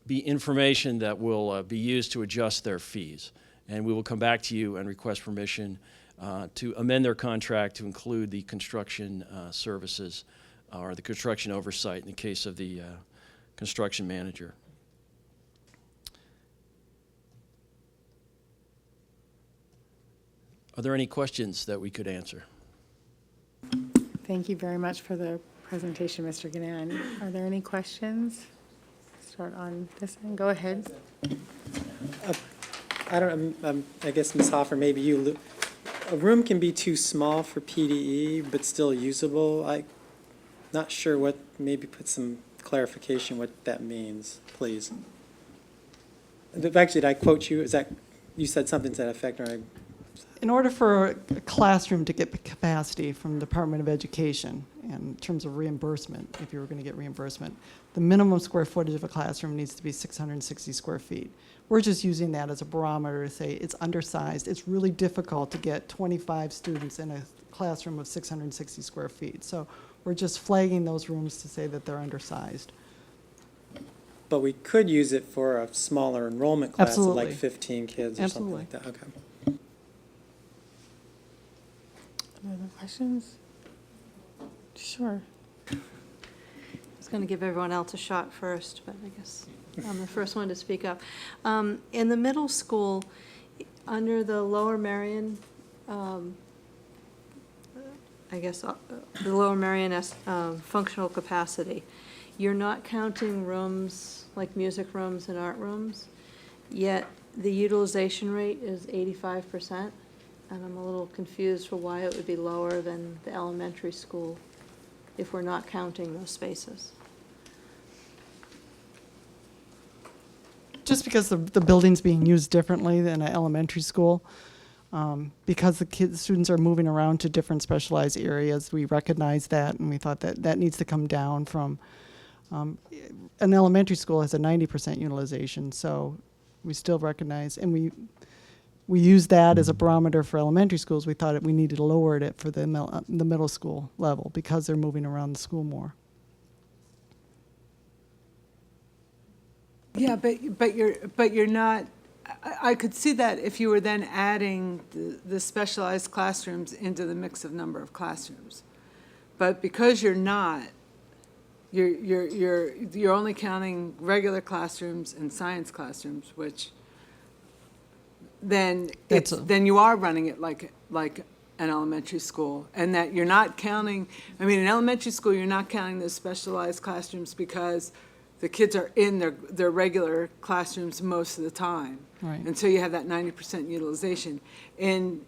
be information that will be used to adjust their fees. And we will come back to you and request permission to amend their contract to include the construction services or the construction oversight in the case of the construction manager. Are there any questions that we could answer? Thank you very much for the presentation, Mr. Gannon. Are there any questions? Start on this end. Go ahead. I guess, Ms. Hoffer, maybe you. A room can be too small for PDE, but still usable. I'm not sure what, maybe put some clarification what that means, please. Actually, did I quote you? Is that, you said something to that effect, or In order for a classroom to get capacity from the Department of Education, and in terms of reimbursement, if you were going to get reimbursement, the minimum square footage of a classroom needs to be 660 square feet. We're just using that as a barometer to say it's undersized. It's really difficult to get 25 students in a classroom of 660 square feet. So we're just flagging those rooms to say that they're undersized. but we could use it for a smaller enrollment class of like Absolutely. 15 kids or something like that. Okay. Any other questions? Sure. I was going to give everyone else a shot first, but I guess I'm the first one to speak up. In the middle school, under the Lower Merion, I guess, the Lower Merion functional capacity, you're not counting rooms like music rooms and art rooms, yet the utilization rate is 85%. And I'm a little confused for why it would be lower than the elementary school if we're not counting those spaces. Just because the building's being used differently than an elementary school, because the students are moving around to different specialized areas, we recognize that, and we thought that that needs to come down from, an elementary school has a 90% utilization, so we still recognize, and we use that as a barometer for elementary schools. We thought we needed to lower it for the middle school level because they're moving around the school more. Yeah, but you're not. I could see that if you were then adding the specialized classrooms into the mix of number of classrooms, but because you're not, you're only counting regular classrooms and science classrooms, which then then you are running it like an elementary school, and that you're not counting. I mean, in elementary school, you're not counting the specialized classrooms because the kids are in their regular classrooms most of the time. Right. And so you have that 90% utilization. In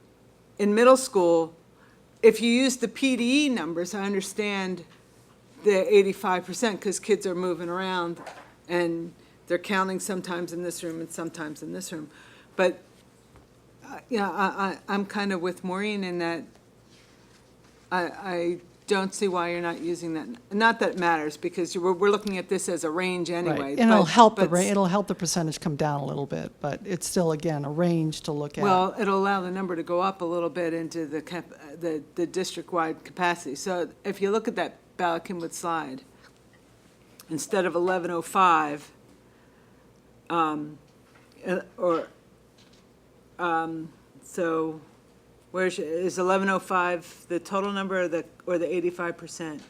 middle school, if you use the PDE numbers, I understand the 85% because kids are moving around and they're counting sometimes in this room and sometimes in this room. But I'm kind of with Maureen in that I don't see why you're not using that. Not that it matters, because we're looking at this as a range anyway. Right. And it'll help the percentage come down a little bit, but it's still, again, a range to look at. Well, it'll allow the number to go up a little bit into the district-wide capacity. So if you look at that Bala-Cynwyd slide, instead of 1105, so where's is 1105 the total number or the 85%?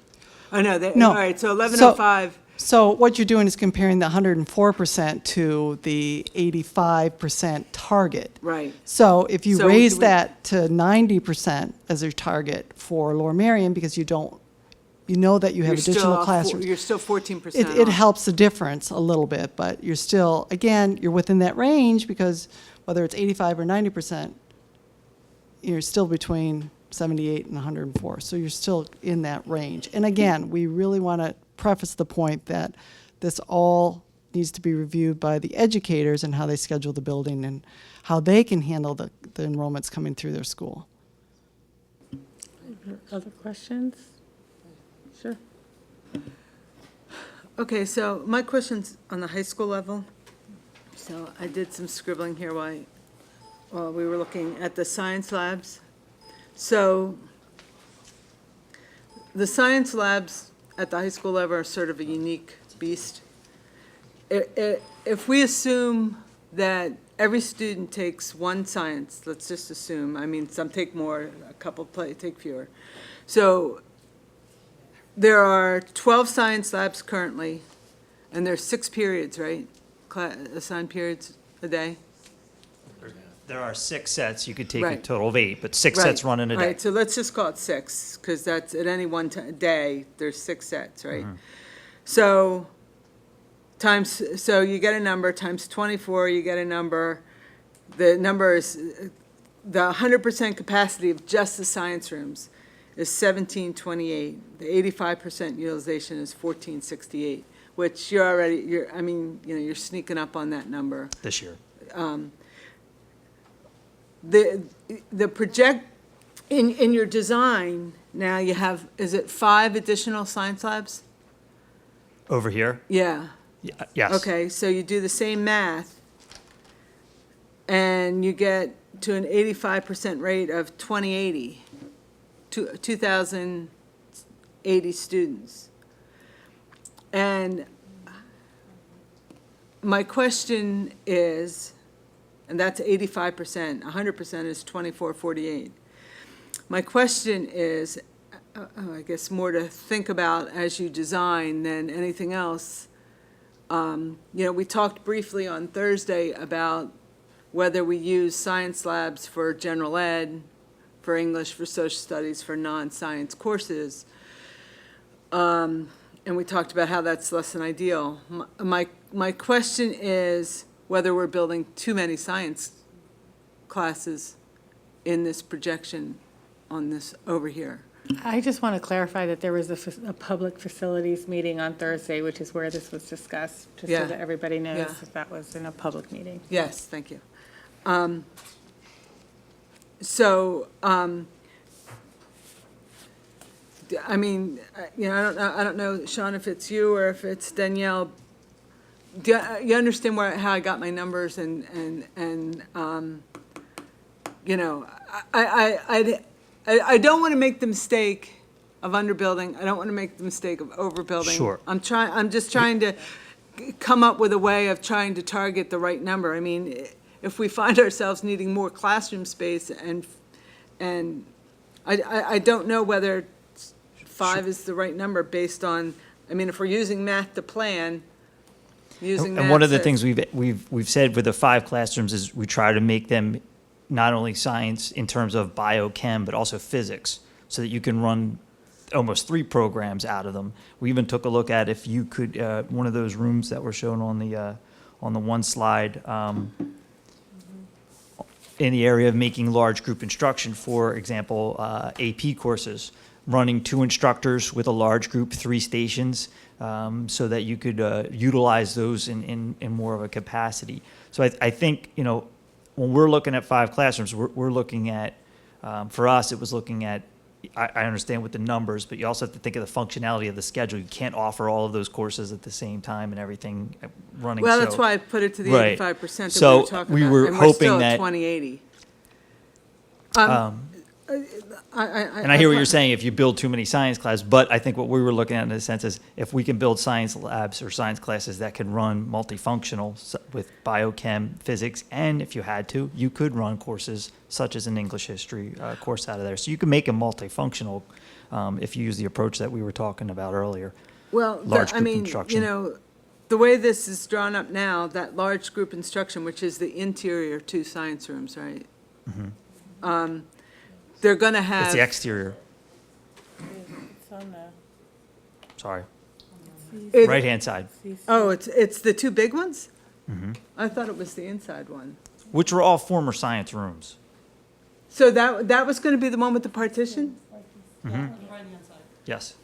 Oh no, No. All right, so 1105. So what you're doing is comparing the 104% to the 85% target. Right. So if you So raise do we- that to 90% as your target for Lower Merion, because you don't you know that you have You're still additional off classrooms. You're still 14% It off. helps the difference a little bit, but you're still, again, you're within that range because whether it's 85 or 90%, you're still between 78 and 104. So you're still in that range. And again, we really want to preface the point that this all needs to be reviewed by the educators and how they schedule the building and how they can handle the enrollments coming through their school. Other questions? Sure. Okay, so my question's on the high school level. So I did some scribbling here while we were looking at the science labs. So the science labs at the high school level are sort of a unique beast. If we assume that every student takes one science, let's just assume, I mean, some take more, a couple take fewer. So there are 12 science labs currently, and there's 6 periods, right? Assigned periods a day? There are 6 sets. You could take a Right. total of 8, but 6 sets run in a day. Right, so let's just call it 6, because that's, at any one day, there's 6 sets, right? So so you get a number, times 24, you get a number. The number is, the 100% capacity of just the science rooms is 1728. The 85% utilization is 1468, which you're sneaking up on that number. This year. The project, in your design, now you have, is it 5 additional science labs? Over here? Yeah. Yes. Okay, so you do the same math, and you get to an 85% rate of 2,080 students. And my question is, and that's 85%, 100% is 2448. My question is, I guess more to think about as you design than anything else. We talked briefly on Thursday about whether we use science labs for general ed, for English, for social studies, for non-science courses. And we talked about how that's less than ideal. My question is whether we're building too many science classes in this projection on this over here. I just want to clarify that there was a public facilities meeting on Thursday, which is where this was discussed, just Yeah. so that everybody knows Yeah. that that was in a public meeting. Yes, thank you. I don't know, Sean, if it's you or if it's Danielle. Do you understand how I got my numbers and I don't want to make the mistake of underbuilding. I don't want to make the mistake of overbuilding. Sure. I'm just trying to come up with a way of trying to target the right number. I mean, if we find ourselves needing more classroom space and I don't know whether 5 is the right number based on, if we're using math to plan, And one of the things we've said with the 5 classrooms is we try to make them not only science in terms of biochem, but also physics, so that you can run almost 3 programs out of them. We even took a look at if you could, one of those rooms that were shown on the one slide, in the area of making large group instruction, for example, AP courses, running 2 instructors with a large group, 3 stations, so that you could utilize those in more of a capacity. So I think, when we're looking at 5 classrooms, we're looking at, for us, it was looking at, I understand with the numbers, but you also have to think of the functionality of the schedule. You can't offer all of those courses at the same time and everything running. Well, that's why I put it to the Right. 85% that So we were talking we about. were and hoping we're still that- at 2080. And I hear what you're saying, if you build too many science classes, but I think what we were looking at in a sense is if we can build science labs or science classes that can run multifunctional with biochem, physics, and if you had to, you could run courses such as an English history course out of there. So you can make them multifunctional if you use the approach that we were talking about earlier. Well, Large group instruction. the way this is drawn up now, that large group instruction, which is the interior 2 science rooms, right? They're going to have. It's the exterior. It's on the Sorry, It- right-hand side, Oh, it's the two big ones? Mm-hmm. I thought it was the inside one. which were all former science rooms. So that was going to be the one with the partition? Yes.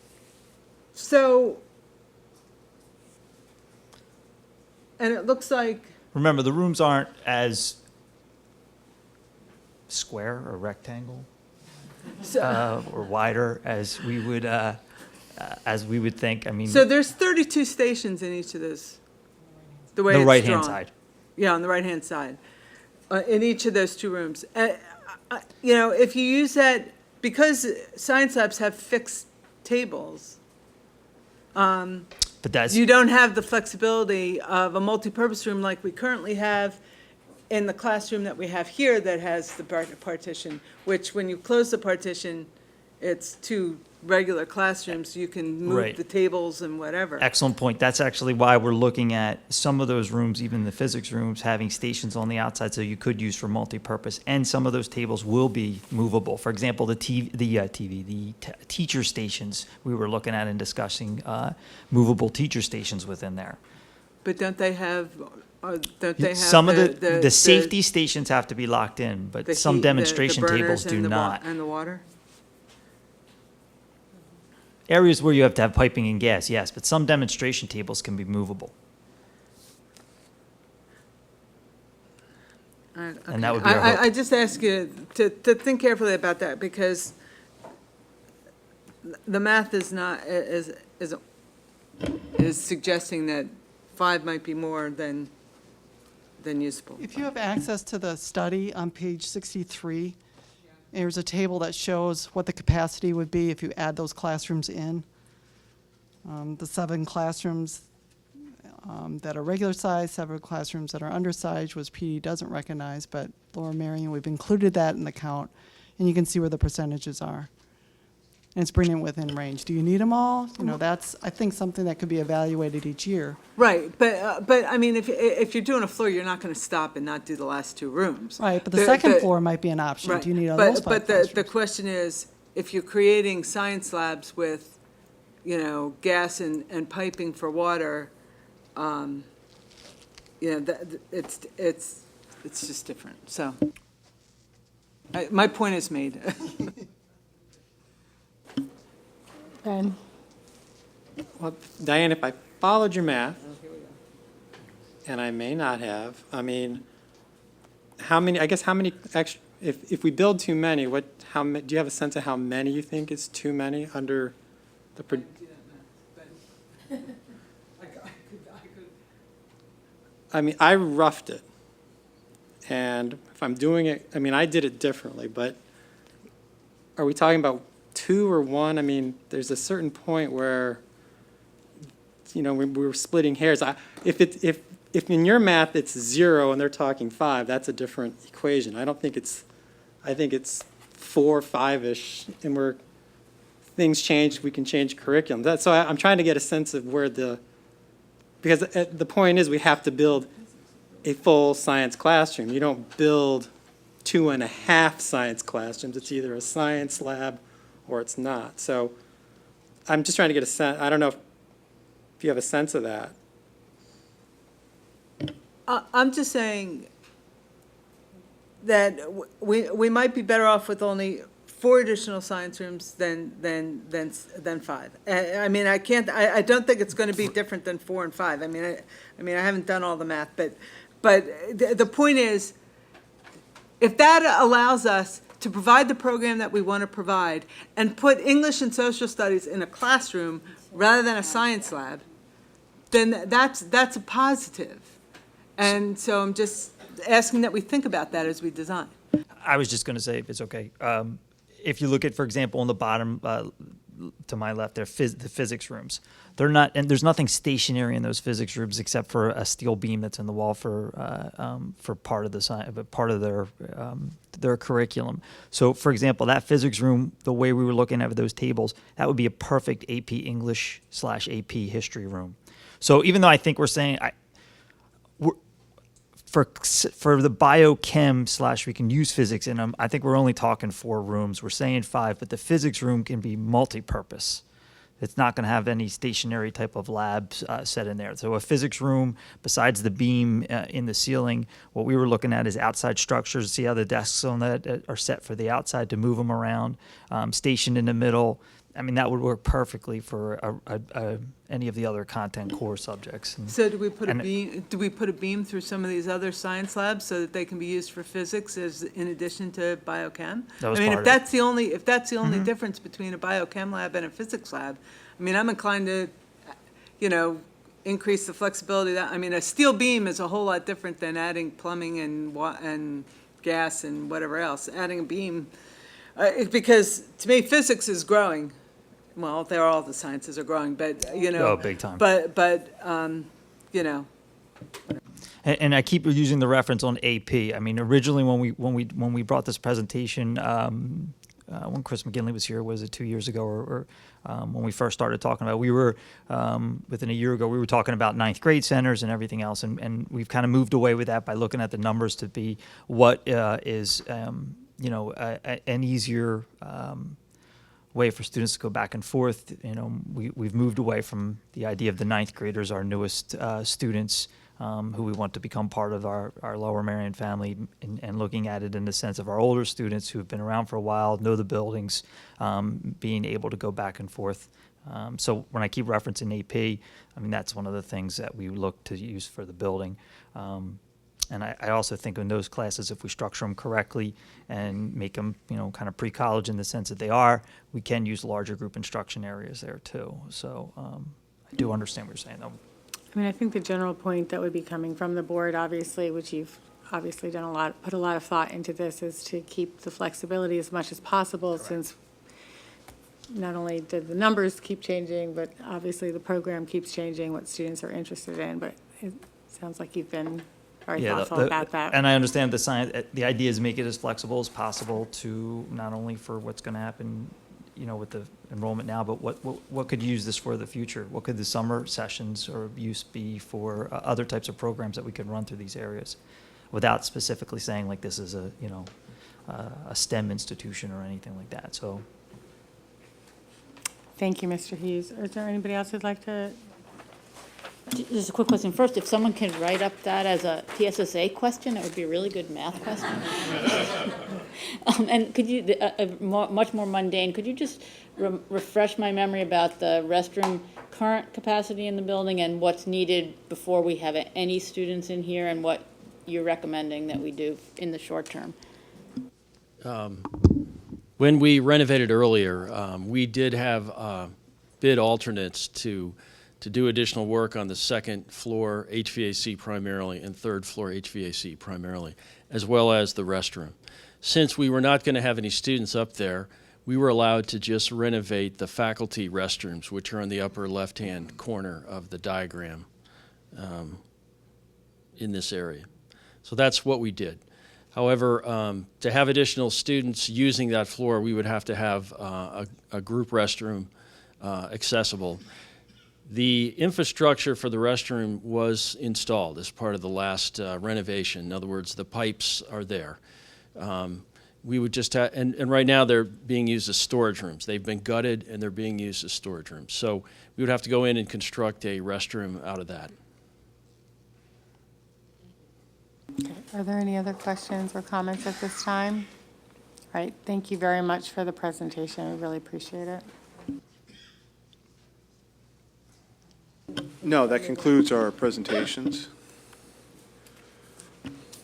So, and it looks like, Remember, the rooms aren't as square or rectangle or wider as we would think. I mean, so there's 32 stations in each of those, the way the it's right-hand drawn. side. Yeah, on the right-hand side, in each of those two rooms. You know, if you use that, because science labs have fixed tables, But that's you don't have the flexibility of a multipurpose room like we currently have in the classroom that we have here that has the partition, which when you close the partition, it's two regular classrooms. You can move Right. the tables and whatever. excellent point. That's actually why we're looking at some of those rooms, even the physics rooms, having stations on the outside so you could use for multipurpose. And some of those tables will be movable. For example, the teacher stations we were looking at and discussing movable teacher stations within there. But don't they have Some of the safety stations have to be locked in, but the some heat- demonstration the tables burners do and the not. And the water? Areas where you have to have piping and gas, yes, but some demonstration tables can be movable. And that would be our hope. I just ask you to think carefully about that, because the math is not, is suggesting that 5 might be more than usable. If you have access to the study on page 63, there's a table that shows what the capacity would be if you add those classrooms in. The 7 classrooms that are regular size, 7 classrooms that are undersized, which PD doesn't recognize, but Lower Merion, we've included that in the count, and you can see where the percentages are. And it's bringing it within range. Do you need them all? You know, that's, I think, something that could be evaluated each year. Right, but I mean, if you're doing a floor, you're not going to stop and not do the last 2 rooms. Right, but the second floor might be an option. Right, Do you need all those 5 But the classrooms? question is, if you're creating science labs with, you know, gas and piping for water, you know, it's just different, so. My point is made. Ben? Well, Diane, if I followed your math, and I may not have, I mean, how many extra, if we build too many, do you have a sense of how many you think is too many under the, I mean, I roughed it. And if I'm doing it, I mean, I did it differently, but are we talking about 2 or 1? I mean, there's a certain point where, you know, we were splitting hairs. If in your math it's 0 and they're talking 5, that's a different equation. I think it's 4, 5-ish, and things change, we can change curriculum. So I'm trying to get a sense of where because the point is we have to build a full science classroom. You don't build 2.5 science classrooms. It's either a science lab or it's not. So I'm just trying to get a sense. I don't know if you have a sense of that. I'm just saying that we might be better off with only 4 additional science rooms than 5. I mean, I don't think it's going to be different than 4 and 5. I mean, I haven't done all the math, but the point is, if that allows us to provide the program that we want to provide and put English and social studies in a classroom rather than a science lab, then that's a positive. And so I'm just asking that we think about that as we design. I was just going to say, if it's okay, if you look at, for example, on the bottom to my left, there, the physics rooms. They're not, and there's nothing stationary in those physics rooms except for a steel beam that's in the wall for part of their curriculum. So, for example, that physics room, the way we were looking at those tables, that would be a perfect AP English / AP History room. So, even though I think we're saying for the biochem / we can use physics in them, I think we're only talking 4 rooms. We're saying 5, but the physics room can be multi-purpose. It's not going to have any stationary type of labs set in there. So a physics room, besides the beam in the ceiling, what we were looking at is outside structures. See how the desks on that are set for the outside to move them around, stationed in the middle. I mean, that would work perfectly for any of the other content core subjects. So do we put a beam through some of these other science labs so that they can be used for physics as in addition to biochem? That was I mean, part if of it. that's the only difference between a biochem lab and a physics lab, I mean, I'm inclined to, increase the flexibility. I mean, a steel beam is a whole lot different than adding plumbing and gas and whatever else. Adding a beam, because to me, physics is growing. Well, all the sciences are growing, but, Oh, big time. But, And I keep using the reference on AP. I mean, originally when we brought this presentation, when Chris McGinley was here, was it 2 years ago, or when we first started talking about it, we were within a year ago, we were talking about ninth grade centers and everything else, and we've kind of moved away with that by looking at the numbers to be what is an easier way for students to go back and forth. We've moved away from the idea of the ninth graders, our newest students, who we want to become part of our Lower Merion family, and looking at it in the sense of our older students who have been around for a while, know the buildings, being able to go back and forth. So when I keep referencing AP, I mean, that's one of the things that we look to use for the building. And I also think in those classes, if we structure them correctly and make them, kind of pre-college in the sense that they are, we can use larger group instruction areas there too. So I do understand what you're saying, though. I mean, I think the general point that would be coming from the board, obviously, which you've obviously put a lot of thought into this, is to keep the flexibility as much as possible, since not only did the numbers keep changing, but obviously the program keeps changing, what students are interested in. But it sounds like you've been very thoughtful about that. And I understand the science. The idea is to make it as flexible as possible to not only for what's going to happen, with the enrollment now, but what could you use this for the future? What could the summer sessions or use be for other types of programs that we could run through these areas, without specifically saying like this is a STEM institution or anything like that. So. Thank you, Mr. Hughes. Is there anybody else who'd like to? Just a quick question. First, if someone can write up that as a PSSA question, that would be a really good math question. And could you, much more mundane, could you just refresh my memory about the restroom current capacity in the building and what's needed before we have any students in here, and what you're recommending that we do in the short term? When we renovated earlier, we did have bid alternates to do additional work on the second floor HVAC primarily and third floor HVAC primarily, as well as the restroom. Since we were not going to have any students up there, we were allowed to just renovate the faculty restrooms, which are on the upper left-hand corner of the diagram in this area. So that's what we did. However, to have additional students using that floor, we would have to have a group restroom accessible. The infrastructure for the restroom was installed as part of the last renovation. In other words, the pipes are there. We would just have, and right now they're being used as storage rooms. They've been gutted and they're being used as storage rooms. So we would have to go in and construct a restroom out of that. Okay. Are there any other questions or comments at this time? All right. Thank you very much for the presentation. We really appreciate it. No, that concludes our presentations.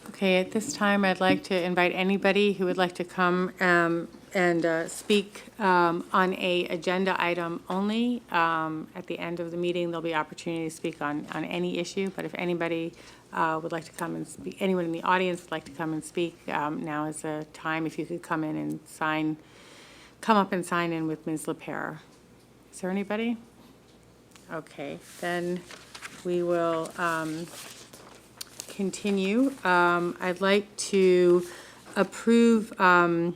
Okay, at this time, I'd like to invite anybody who would like to come and speak on a agenda item only. At the end of the meeting, there'll be opportunity to speak on any issue, but if anybody would like to come and speak, anyone in the audience would like to come and speak, now is the time. If you could come in and come up and sign in with Ms. LaPere. Is there anybody? Okay, then we will continue. I'd like to approve the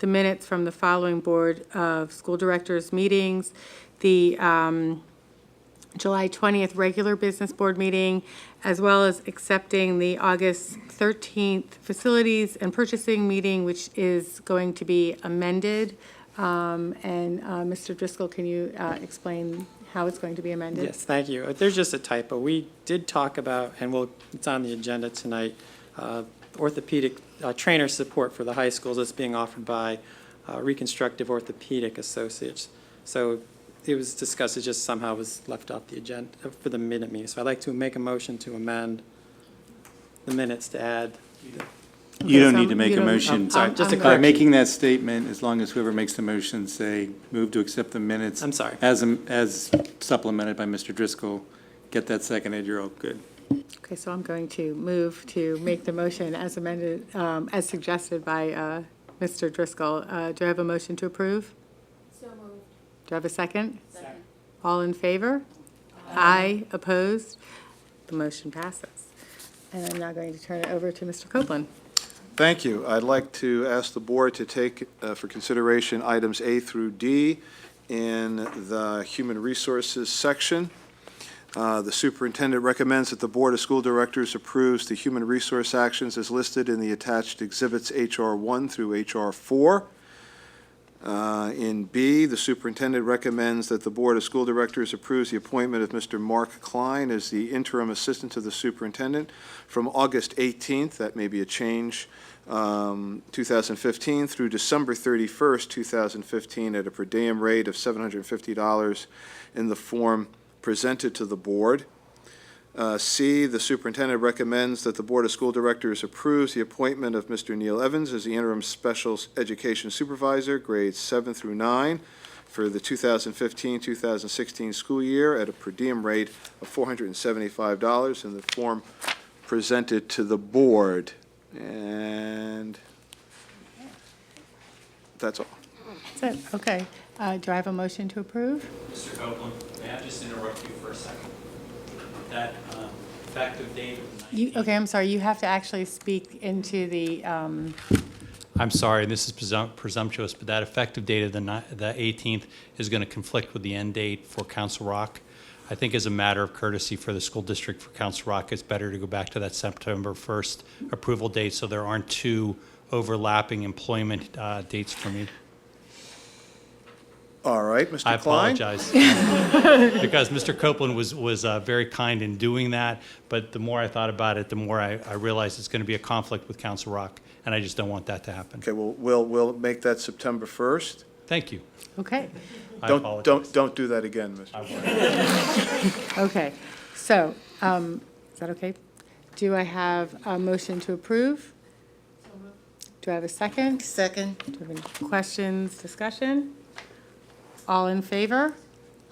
minutes from the following Board of School Directors meetings. The July 20th regular business board meeting, as well as accepting the August 13th facilities and purchasing meeting, which is going to be amended And Mr. Driscoll, can you explain how it's going to be amended? Yes, thank you. There's just a typo. We did talk about, and it's on the agenda tonight, orthopedic trainer support for the high schools that's being offered by Reconstructive Orthopedic Associates. So it was discussed, it just somehow was left off the agenda for the minute meeting. So I'd like to make a motion to amend the minutes to add. You don't need to make a motion. Sorry, just a By correction. making that statement, as long as whoever makes the motion say, move to accept the minutes. I'm sorry. As supplemented by Mr. Driscoll, get that seconded, you're all good. Okay, so I'm going to move to make the motion as amended, as suggested by Mr. Driscoll. Do I have a motion to approve? So moved. Do I have a second? Second. All in favor? Aye. Opposed? The motion passes. And I'm now going to turn it over to Mr. Copeland. Thank you. I'd like to ask the board to take for consideration items A through D in the Human Resources section. The superintendent recommends that the Board of School Directors approves the human resource actions as listed in the attached exhibits HR 1 through HR 4. In B, the superintendent recommends that the Board of School Directors approves the appointment of Mr. Mark Klein as the interim assistant to the superintendent from August 18th, that may be a change, 2015, through December 31st, 2015, at a per diem rate of $750 in the form presented to the board. C, the superintendent recommends that the Board of School Directors approves the appointment of Mr. Neil Evans as the interim special education supervisor, grades 7 through 9, for the 2015-2016 school year at a per diem rate of $475 in the form presented to the board. And that's all. That's it, okay. Do I have a motion to approve? Mr. Copeland, may I just interrupt you for a second? That effective date of the 19th. Okay, I'm sorry, you have to actually speak into the, I'm sorry, this is presumptuous, but that effective date of the 18th is going to conflict with the end date for Council Rock. I think as a matter of courtesy for the school district for Council Rock, it's better to go back to that September 1st approval date so there aren't two overlapping employment dates for me. All right, Mr. I Klein? apologize. Because Mr. Copeland was very kind in doing that, but the more I thought about it, the more I realized it's going to be a conflict with Council Rock, and I just don't want that to happen. Okay, well, we'll make that September 1st. Thank you. okay. I apologize. Don't do that again, Mr. Okay, so, is that okay? Do I have a motion to approve? Do I have a second? Second. Do you have any questions, discussion? All in favor?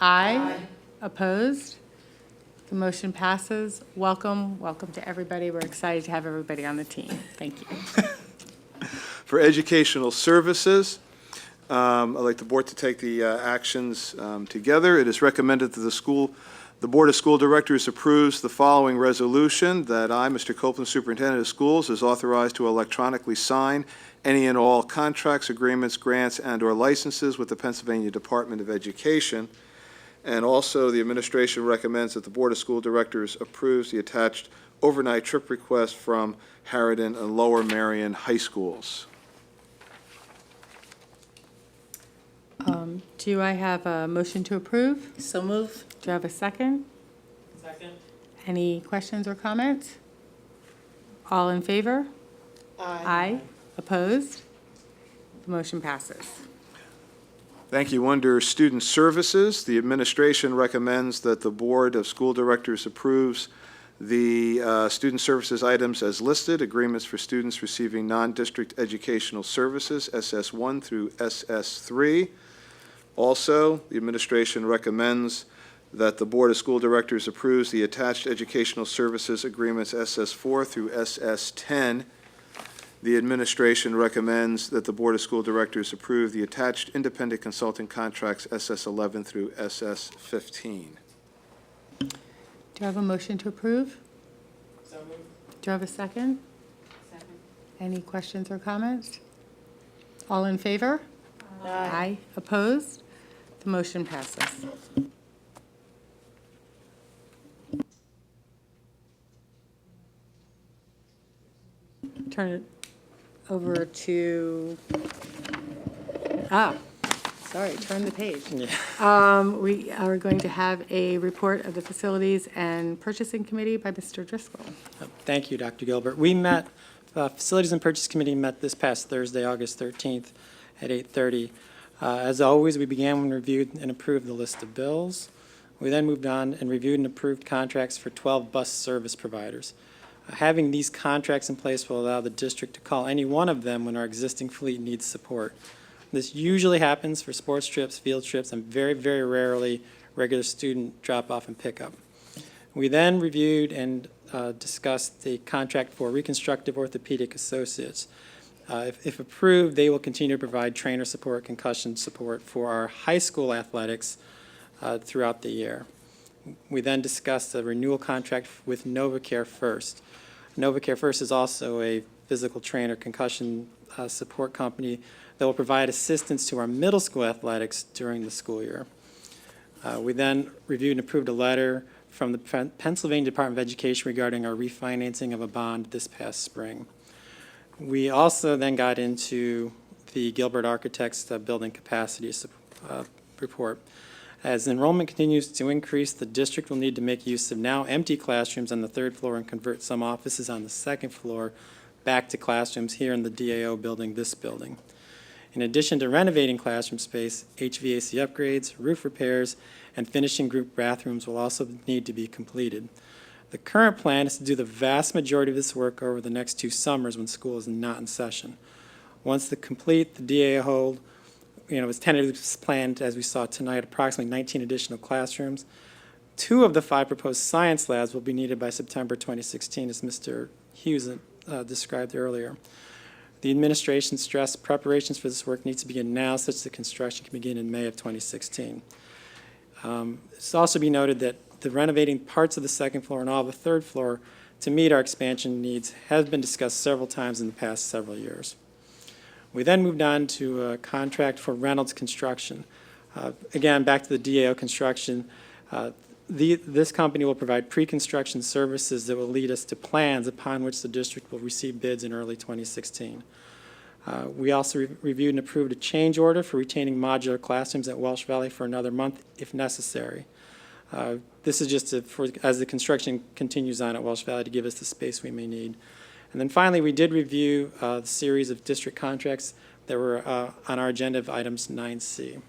Aye. Opposed? The motion passes. Welcome to everybody. We're excited to have everybody on the team. Thank you. For educational services, I'd like the board to take the actions together. It is recommended that the Board of School Directors approves the following resolution, that I, Mr. Copeland, Superintendent of Schools, is authorized to electronically sign any and all contracts, agreements, grants, and/or licenses with the Pennsylvania Department of Education. And also, the administration recommends that the Board of School Directors approves the attached overnight trip request from Harridan and Lower Merion High Schools. Do I have a motion to approve? So move. Do I have a second? Second. Any questions or comments? All in favor? Aye. Opposed? The motion passes. Thank you. Under Student Services, the administration recommends that the Board of School Directors approves the student services items as listed, agreements for students receiving non-district educational services, SS1 through SS3. Also, the administration recommends that the Board of School Directors approves the attached educational services agreements SS4 through SS10. The administration recommends that the Board of School Directors approve the attached independent consulting contracts SS11 through SS15. Do I have a motion to approve? So moved. Do I have a second? Second. Any questions or comments? All in favor? Aye. Opposed? The motion passes. Turn it over to, sorry, turn the page. Yeah. We are going to have a report of the Facilities and Purchasing Committee by Mr. Driscoll. Thank you, Dr. Gilbert. We met, Facilities and Purchase Committee met this past Thursday, August 13th at 8:30. As always, we began and reviewed and approved the list of bills. We then moved on and reviewed and approved contracts for 12 bus service providers. Having these contracts in place will allow the district to call any one of them when our existing fleet needs support. This usually happens for sports trips, field trips, and very, very rarely regular student drop-off and pickup. We then reviewed and discussed the contract for Reconstructive Orthopedic Associates. If approved, they will continue to provide trainer support, concussion support for our high school athletics throughout the year. We then discussed a renewal contract with NovaCare First. NovaCare First is also a physical trainer concussion support company that will provide assistance to our middle school athletics during the school year. We then reviewed and approved a letter from the Pennsylvania Department of Education regarding our refinancing of a bond this past spring. We also then got into the Gilbert Architects building capacity report. As enrollment continues to increase, the district will need to make use of now empty classrooms on the third floor and convert some offices on the second floor back to classrooms here in the DAO building, this building. In addition to renovating classroom space, HVAC upgrades, roof repairs, and finishing group bathrooms will also need to be completed. The current plan is to do the vast majority of this work over the next 2 summers when school is not in session. Once the DAO is tentatively planned, as we saw tonight, approximately 19 additional classrooms. 2 of the 5 proposed science labs will be needed by September 2016, as Mr. Hughes described earlier. The administration stressed preparations for this work needs to begin now, such that construction can begin in May of 2016. It's also be noted that the renovating parts of the second floor and all of the third floor to meet our expansion needs has been discussed several times in the past several years. We then moved on to a contract for Reynolds Construction. Again, back to the DAO construction. This company will provide pre-construction services that will lead us to plans upon which the district will receive bids in early 2016. We also reviewed and approved a change order for retaining modular classrooms at Welsh Valley for another month if necessary. This is just as the construction continues on at Welsh Valley to give us the space we may need. And then finally, we did review the series of district contracts that were on our agenda of items 9C.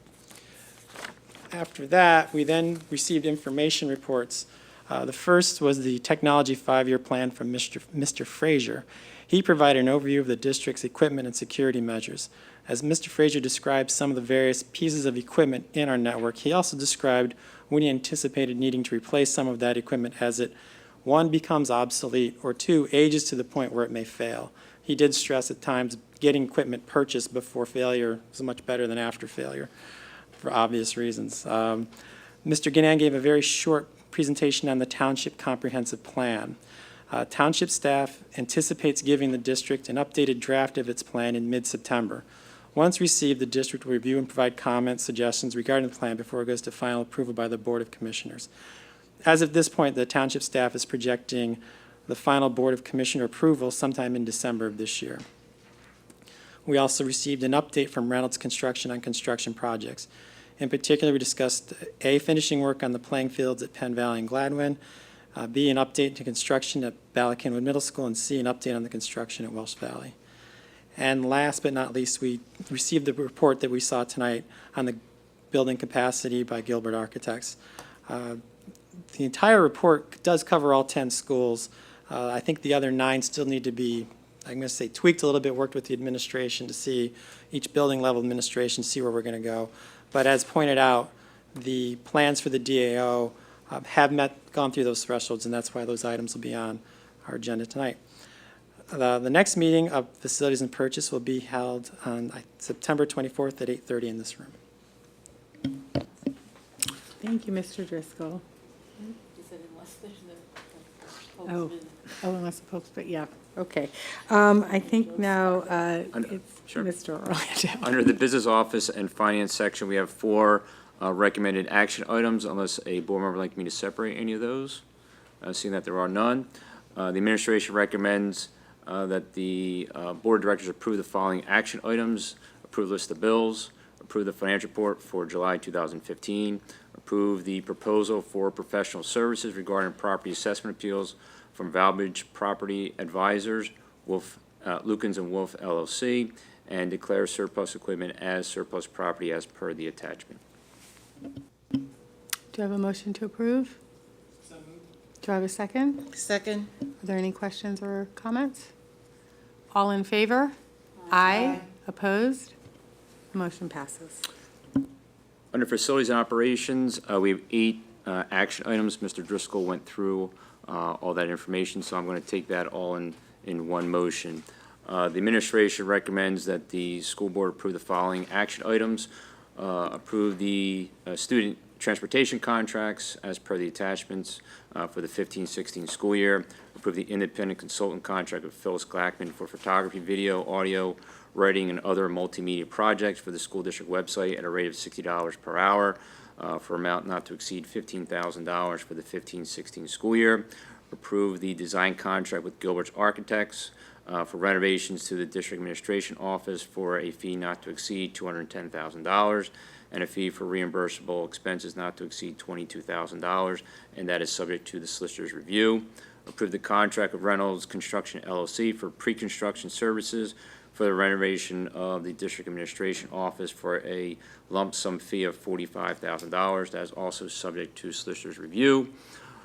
After that, we then received information reports. The first was the Technology 5-Year Plan from Mr. Frazier. He provided an overview of the district's equipment and security measures. As Mr. Frazier described some of the various pieces of equipment in our network, he also described when he anticipated needing to replace some of that equipment as it, 1, becomes obsolete, or 2, ages to the point where it may fail. He did stress at times getting equipment purchased before failure is much better than after failure, for obvious reasons. Mr. Gannon gave a very short presentation on the Township Comprehensive Plan. Township staff anticipates giving the district an updated draft of its plan in mid-September. Once received, the district will review and provide comments, suggestions regarding the plan before it goes to final approval by the Board of Commissioners. As of this point, the township staff is projecting the final Board of Commissioner approval sometime in December of this year. We also received an update from Reynolds Construction on construction projects. In particular, we discussed A, finishing work on the playing fields at Penn Valley and Gladwin, B, an update to construction at Ballackinwood Middle School, and C, an update on the construction at Welsh Valley. And last but not least, we received the report that we saw tonight on the building capacity by Gilbert Architects. The entire report does cover all 10 schools. I think the other 9 still need to be, I'm going to say, tweaked a little bit, worked with the administration to see each building level administration, see where we're going to go. But as pointed out, the plans for the DAO have gone through those thresholds, and that's why those items will be on our agenda tonight. The next meeting of Facilities and Purchase will be held on September 24th at 8:30 in this room. Thank you, Mr. Driscoll. Unless the Pope's, but yeah, okay. I think now it's Sure. Mr. Orlando. Under the Business Office and Finance section, we have 4 recommended action items, unless a board member would like me to separate any of those. Seeing that there are none, the administration recommends that the Board of Directors approve the following action items: approve list of bills, Approve the financial report for July 2015. Approve the proposal for professional services regarding property assessment appeals from Valbridge Property Advisors, Lukens and Wolf LLC, and declare surplus equipment as surplus property as per the attachment. Do I have a motion to approve? Do I have a second? Second. Are there any questions or comments? All in favor? Aye. Opposed? Motion passes. Under Facilities and Operations, we have 8 action items. Mr. Driscoll went through all that information, so I'm going to take that all in one motion. The administration recommends that the school board approve the following action items. Approve the student transportation contracts as per the attachments for the 15-16 school year. Approve the independent consultant contract with Phyllis Glackman for photography, video, audio, writing, and other multimedia projects for the school district website at a rate of $60 per hour for amount not to exceed $15,000 for the 15-16 school year. Approve the design contract with Gilbert's Architects for renovations to the district administration office for a fee not to exceed $210,000 and a fee for reimbursable expenses not to exceed $22,000, and that is subject to the solicitor's review. Approve the contract with Reynolds Construction LLC for pre-construction services for the renovation of the district administration office for a lump sum fee of $45,000. That is also subject to solicitor's review.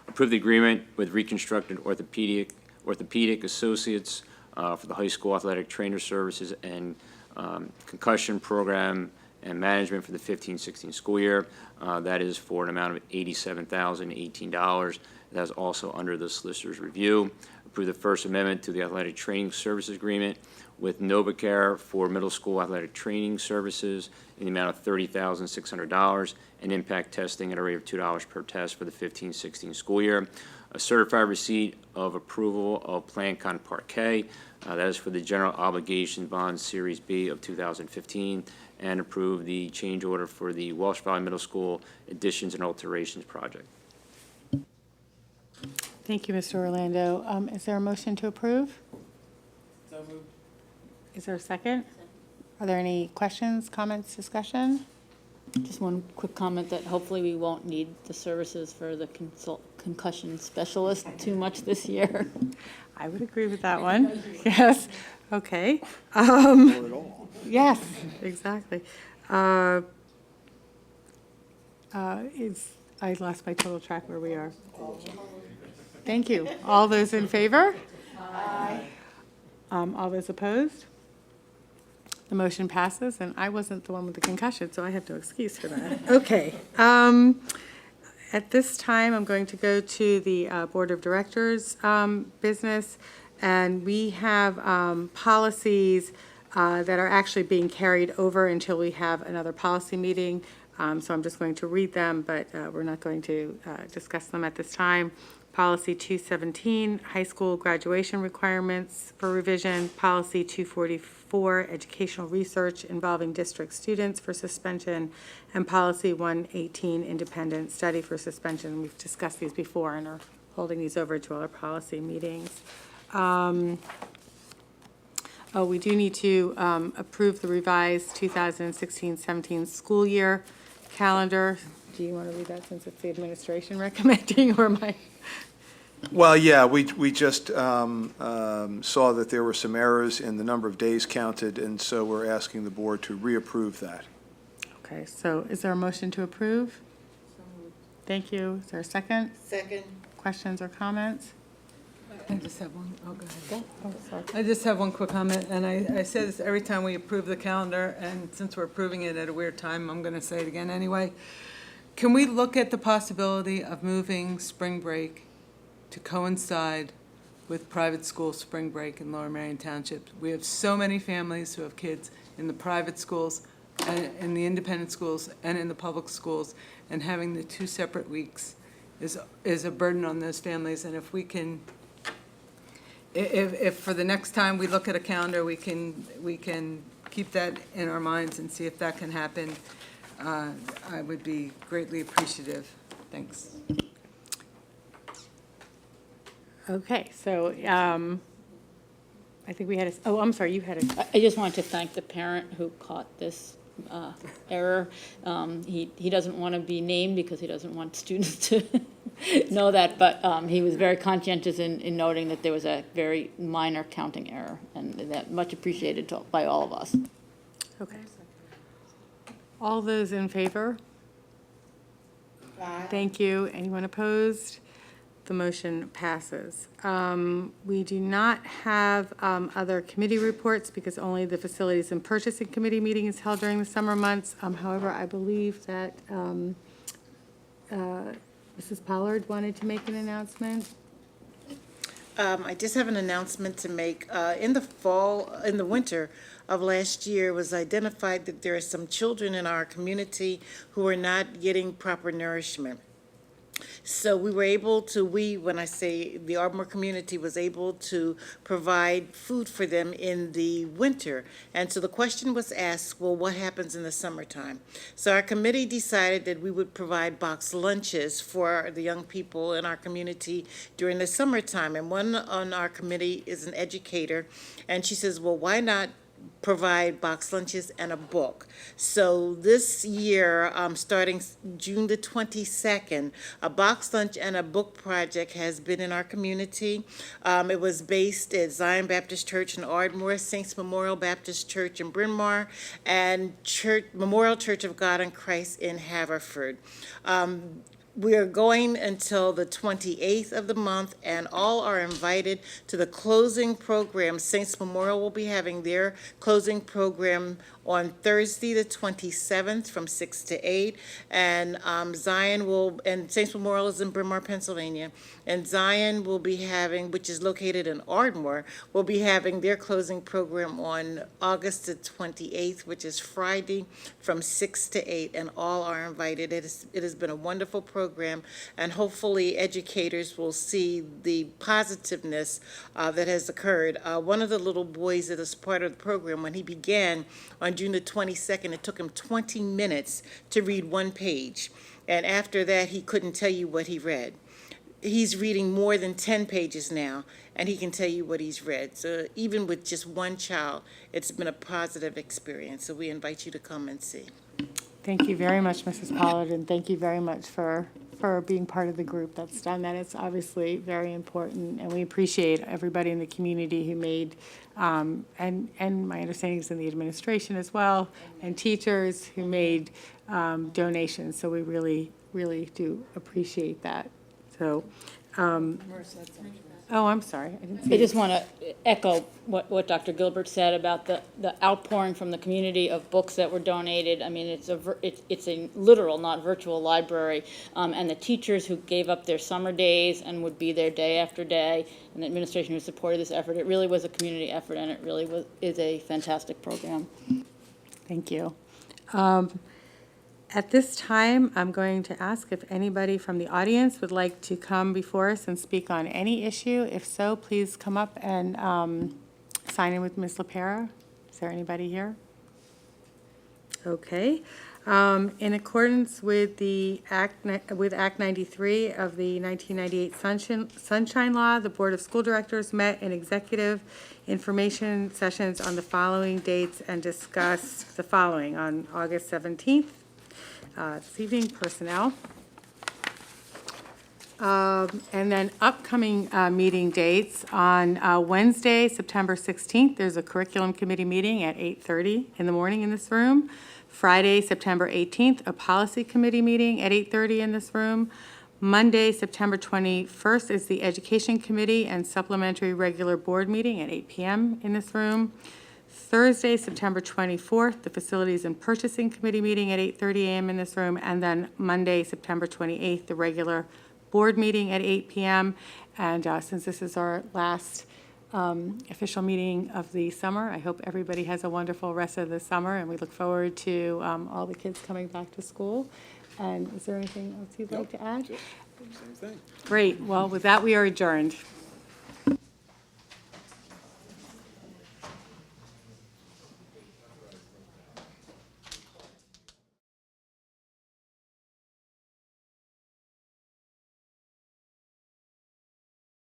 Approve the agreement with Reconstructed Orthopedic Associates for the high school athletic trainer services and concussion program and management for the 15-16 school year. That is for an amount of $87,018. That is also under the solicitor's review. Approve the First Amendment to the athletic training services agreement with NovaCare for middle school athletic training services in the amount of $30,600 and impact testing at a rate of $2 per test for the 15-16 school year. A certified receipt of approval of Plan Con Part K, that is for the general obligation bond Series B of 2015, and approve the change order for the Welsh Valley Middle School additions and alterations project. Thank you, Mr. Orlando. Is there a motion to approve? So moved. Is there a second? Are there any questions, comments, discussion? Just one quick comment that hopefully we won't need the services for the concussion specialist too much this year. I would agree with that one. Yes, okay. Yes, exactly. I lost my total track where we are. Thank you. All those in favor? Aye. All those opposed? The motion passes, and I wasn't the one with the concussion, so I have no excuse for that. Okay. At this time, I'm going to go to the Board of Directors business, and we have policies that are actually being carried over until we have another policy meeting. So I'm just going to read them, but we're not going to discuss them at this time. Policy 217, high school graduation requirements for revision. Policy 244, educational research involving district students for suspension. And Policy 118, independent study for suspension. We've discussed these before and are holding these over to our policy meetings. We do need to approve the revised 2016-17 school year calendar. Do you want to read that since it's the administration recommending, or my? Well, yeah, we just saw that there were some errors in the number of days counted, and so we're asking the board to reapprove that. Okay, so is there a motion to approve? Thank you. Is there a second? Second. Questions or comments? I just have one. Oh, go ahead. Oh, sorry. I just have one quick comment, and I say this every time we approve the calendar, and since we're approving it at a weird time, I'm going to say it again anyway. Can we look at the possibility of moving spring break to coincide with private school spring break in Lower Merion Township? We have so many families who have kids in the private schools, and in the independent schools, and in the public schools, and having the two separate weeks is a burden on those families. And if we can, if for the next time we look at a calendar, we can keep that in our minds and see if that can happen, I would be greatly appreciative. Thanks. Okay, so I think we had a, oh, I'm sorry, you had a. I just wanted to thank the parent who caught this error. He doesn't want to be named because he doesn't want students to know that, but he was very conscientious in noting that there was a very minor counting error, and that much appreciated by all of us. Okay. All those in favor? Thank you. Anyone opposed? The motion passes. We do not have other committee reports because only the Facilities and Purchasing Committee meeting is held during the summer months. However, I believe that Mrs. Pollard wanted to make an announcement. I just have an announcement to make. In the winter of last year, it was identified that there are some children in our community who are not getting proper nourishment. So we were able to, when I say the Ardmore community was able to provide food for them in the winter. And so the question was asked, well, what happens in the summertime? So our committee decided that we would provide boxed lunches for the young people in our community during the summertime. And one on our committee is an educator, and she says, well, why not provide box lunches and a book? So this year, starting June the 22nd, a box lunch and a book project has been in our community. It was based at Zion Baptist Church in Ardmore, Saints Memorial Baptist Church in Bryn Mawr, and Memorial Church of God in Christ in Haverford. We are going until the 28th of the month, and all are invited to the closing program. Saints Memorial will be having their closing program on Thursday, the 27th, from 6 to 8, and Saints Memorial is in Bryn Mawr, Pennsylvania, and Zion will be having, which is located in Ardmore, will be having their closing program on August the 28th, which is Friday, from 6 to 8, and all are invited. It has been a wonderful program, and hopefully educators will see the positiveness that has occurred. One of the little boys that is part of the program, when he began on June the 22nd, it took him 20 minutes to read one page, and after that, he couldn't tell you what he read. He's reading more than 10 pages now, and he can tell you what he's read. So even with just one child, it's been a positive experience. So we invite you to come and see. Thank you very much, Mrs. Pollard, and thank you very much for being part of the group that's done that. It's obviously very important, and we appreciate everybody in the community who made, and my understanding is in the administration as well, and teachers who made donations. So we really, really do appreciate that. So, oh, I'm sorry. I didn't see I just want to echo what Dr. Gilbert said about the outpouring from the community of books that were donated. I mean, it's a literal, not virtual library, and the teachers who gave up their summer days and would be there day after day, and the administration who supported this effort. It really was a community effort, and it really is a fantastic program. Thank you. At this time, I'm going to ask if anybody from the audience would like to come before us and speak on any issue. If so, please come up and sign in with Ms. LaPera. Is there anybody here? Okay. In accordance with Act 93 of the 1998 Sunshine Law, the Board of School Directors met in executive information sessions on the following dates and discussed the following. On August 17th, this evening, personnel. And then upcoming meeting dates. On Wednesday, September 16th, there's a curriculum committee meeting at 8:30 in the morning in this room. Friday, September 18th, a policy committee meeting at 8:30 in this room. Monday, September 21st, is the education committee and supplementary regular board meeting at 8 p.m. in this room. Thursday, September 24th, the Facilities and Purchasing Committee meeting at 8:30 a.m. in this room, and then Monday, September 28th, the regular board meeting at 8 p.m. And since this is our last official meeting of the summer, I hope everybody has a wonderful rest of the summer, and we look forward to all the kids coming back to school. And is there anything else you'd like to add? Same thing. Great. Well, with that, we are adjourned.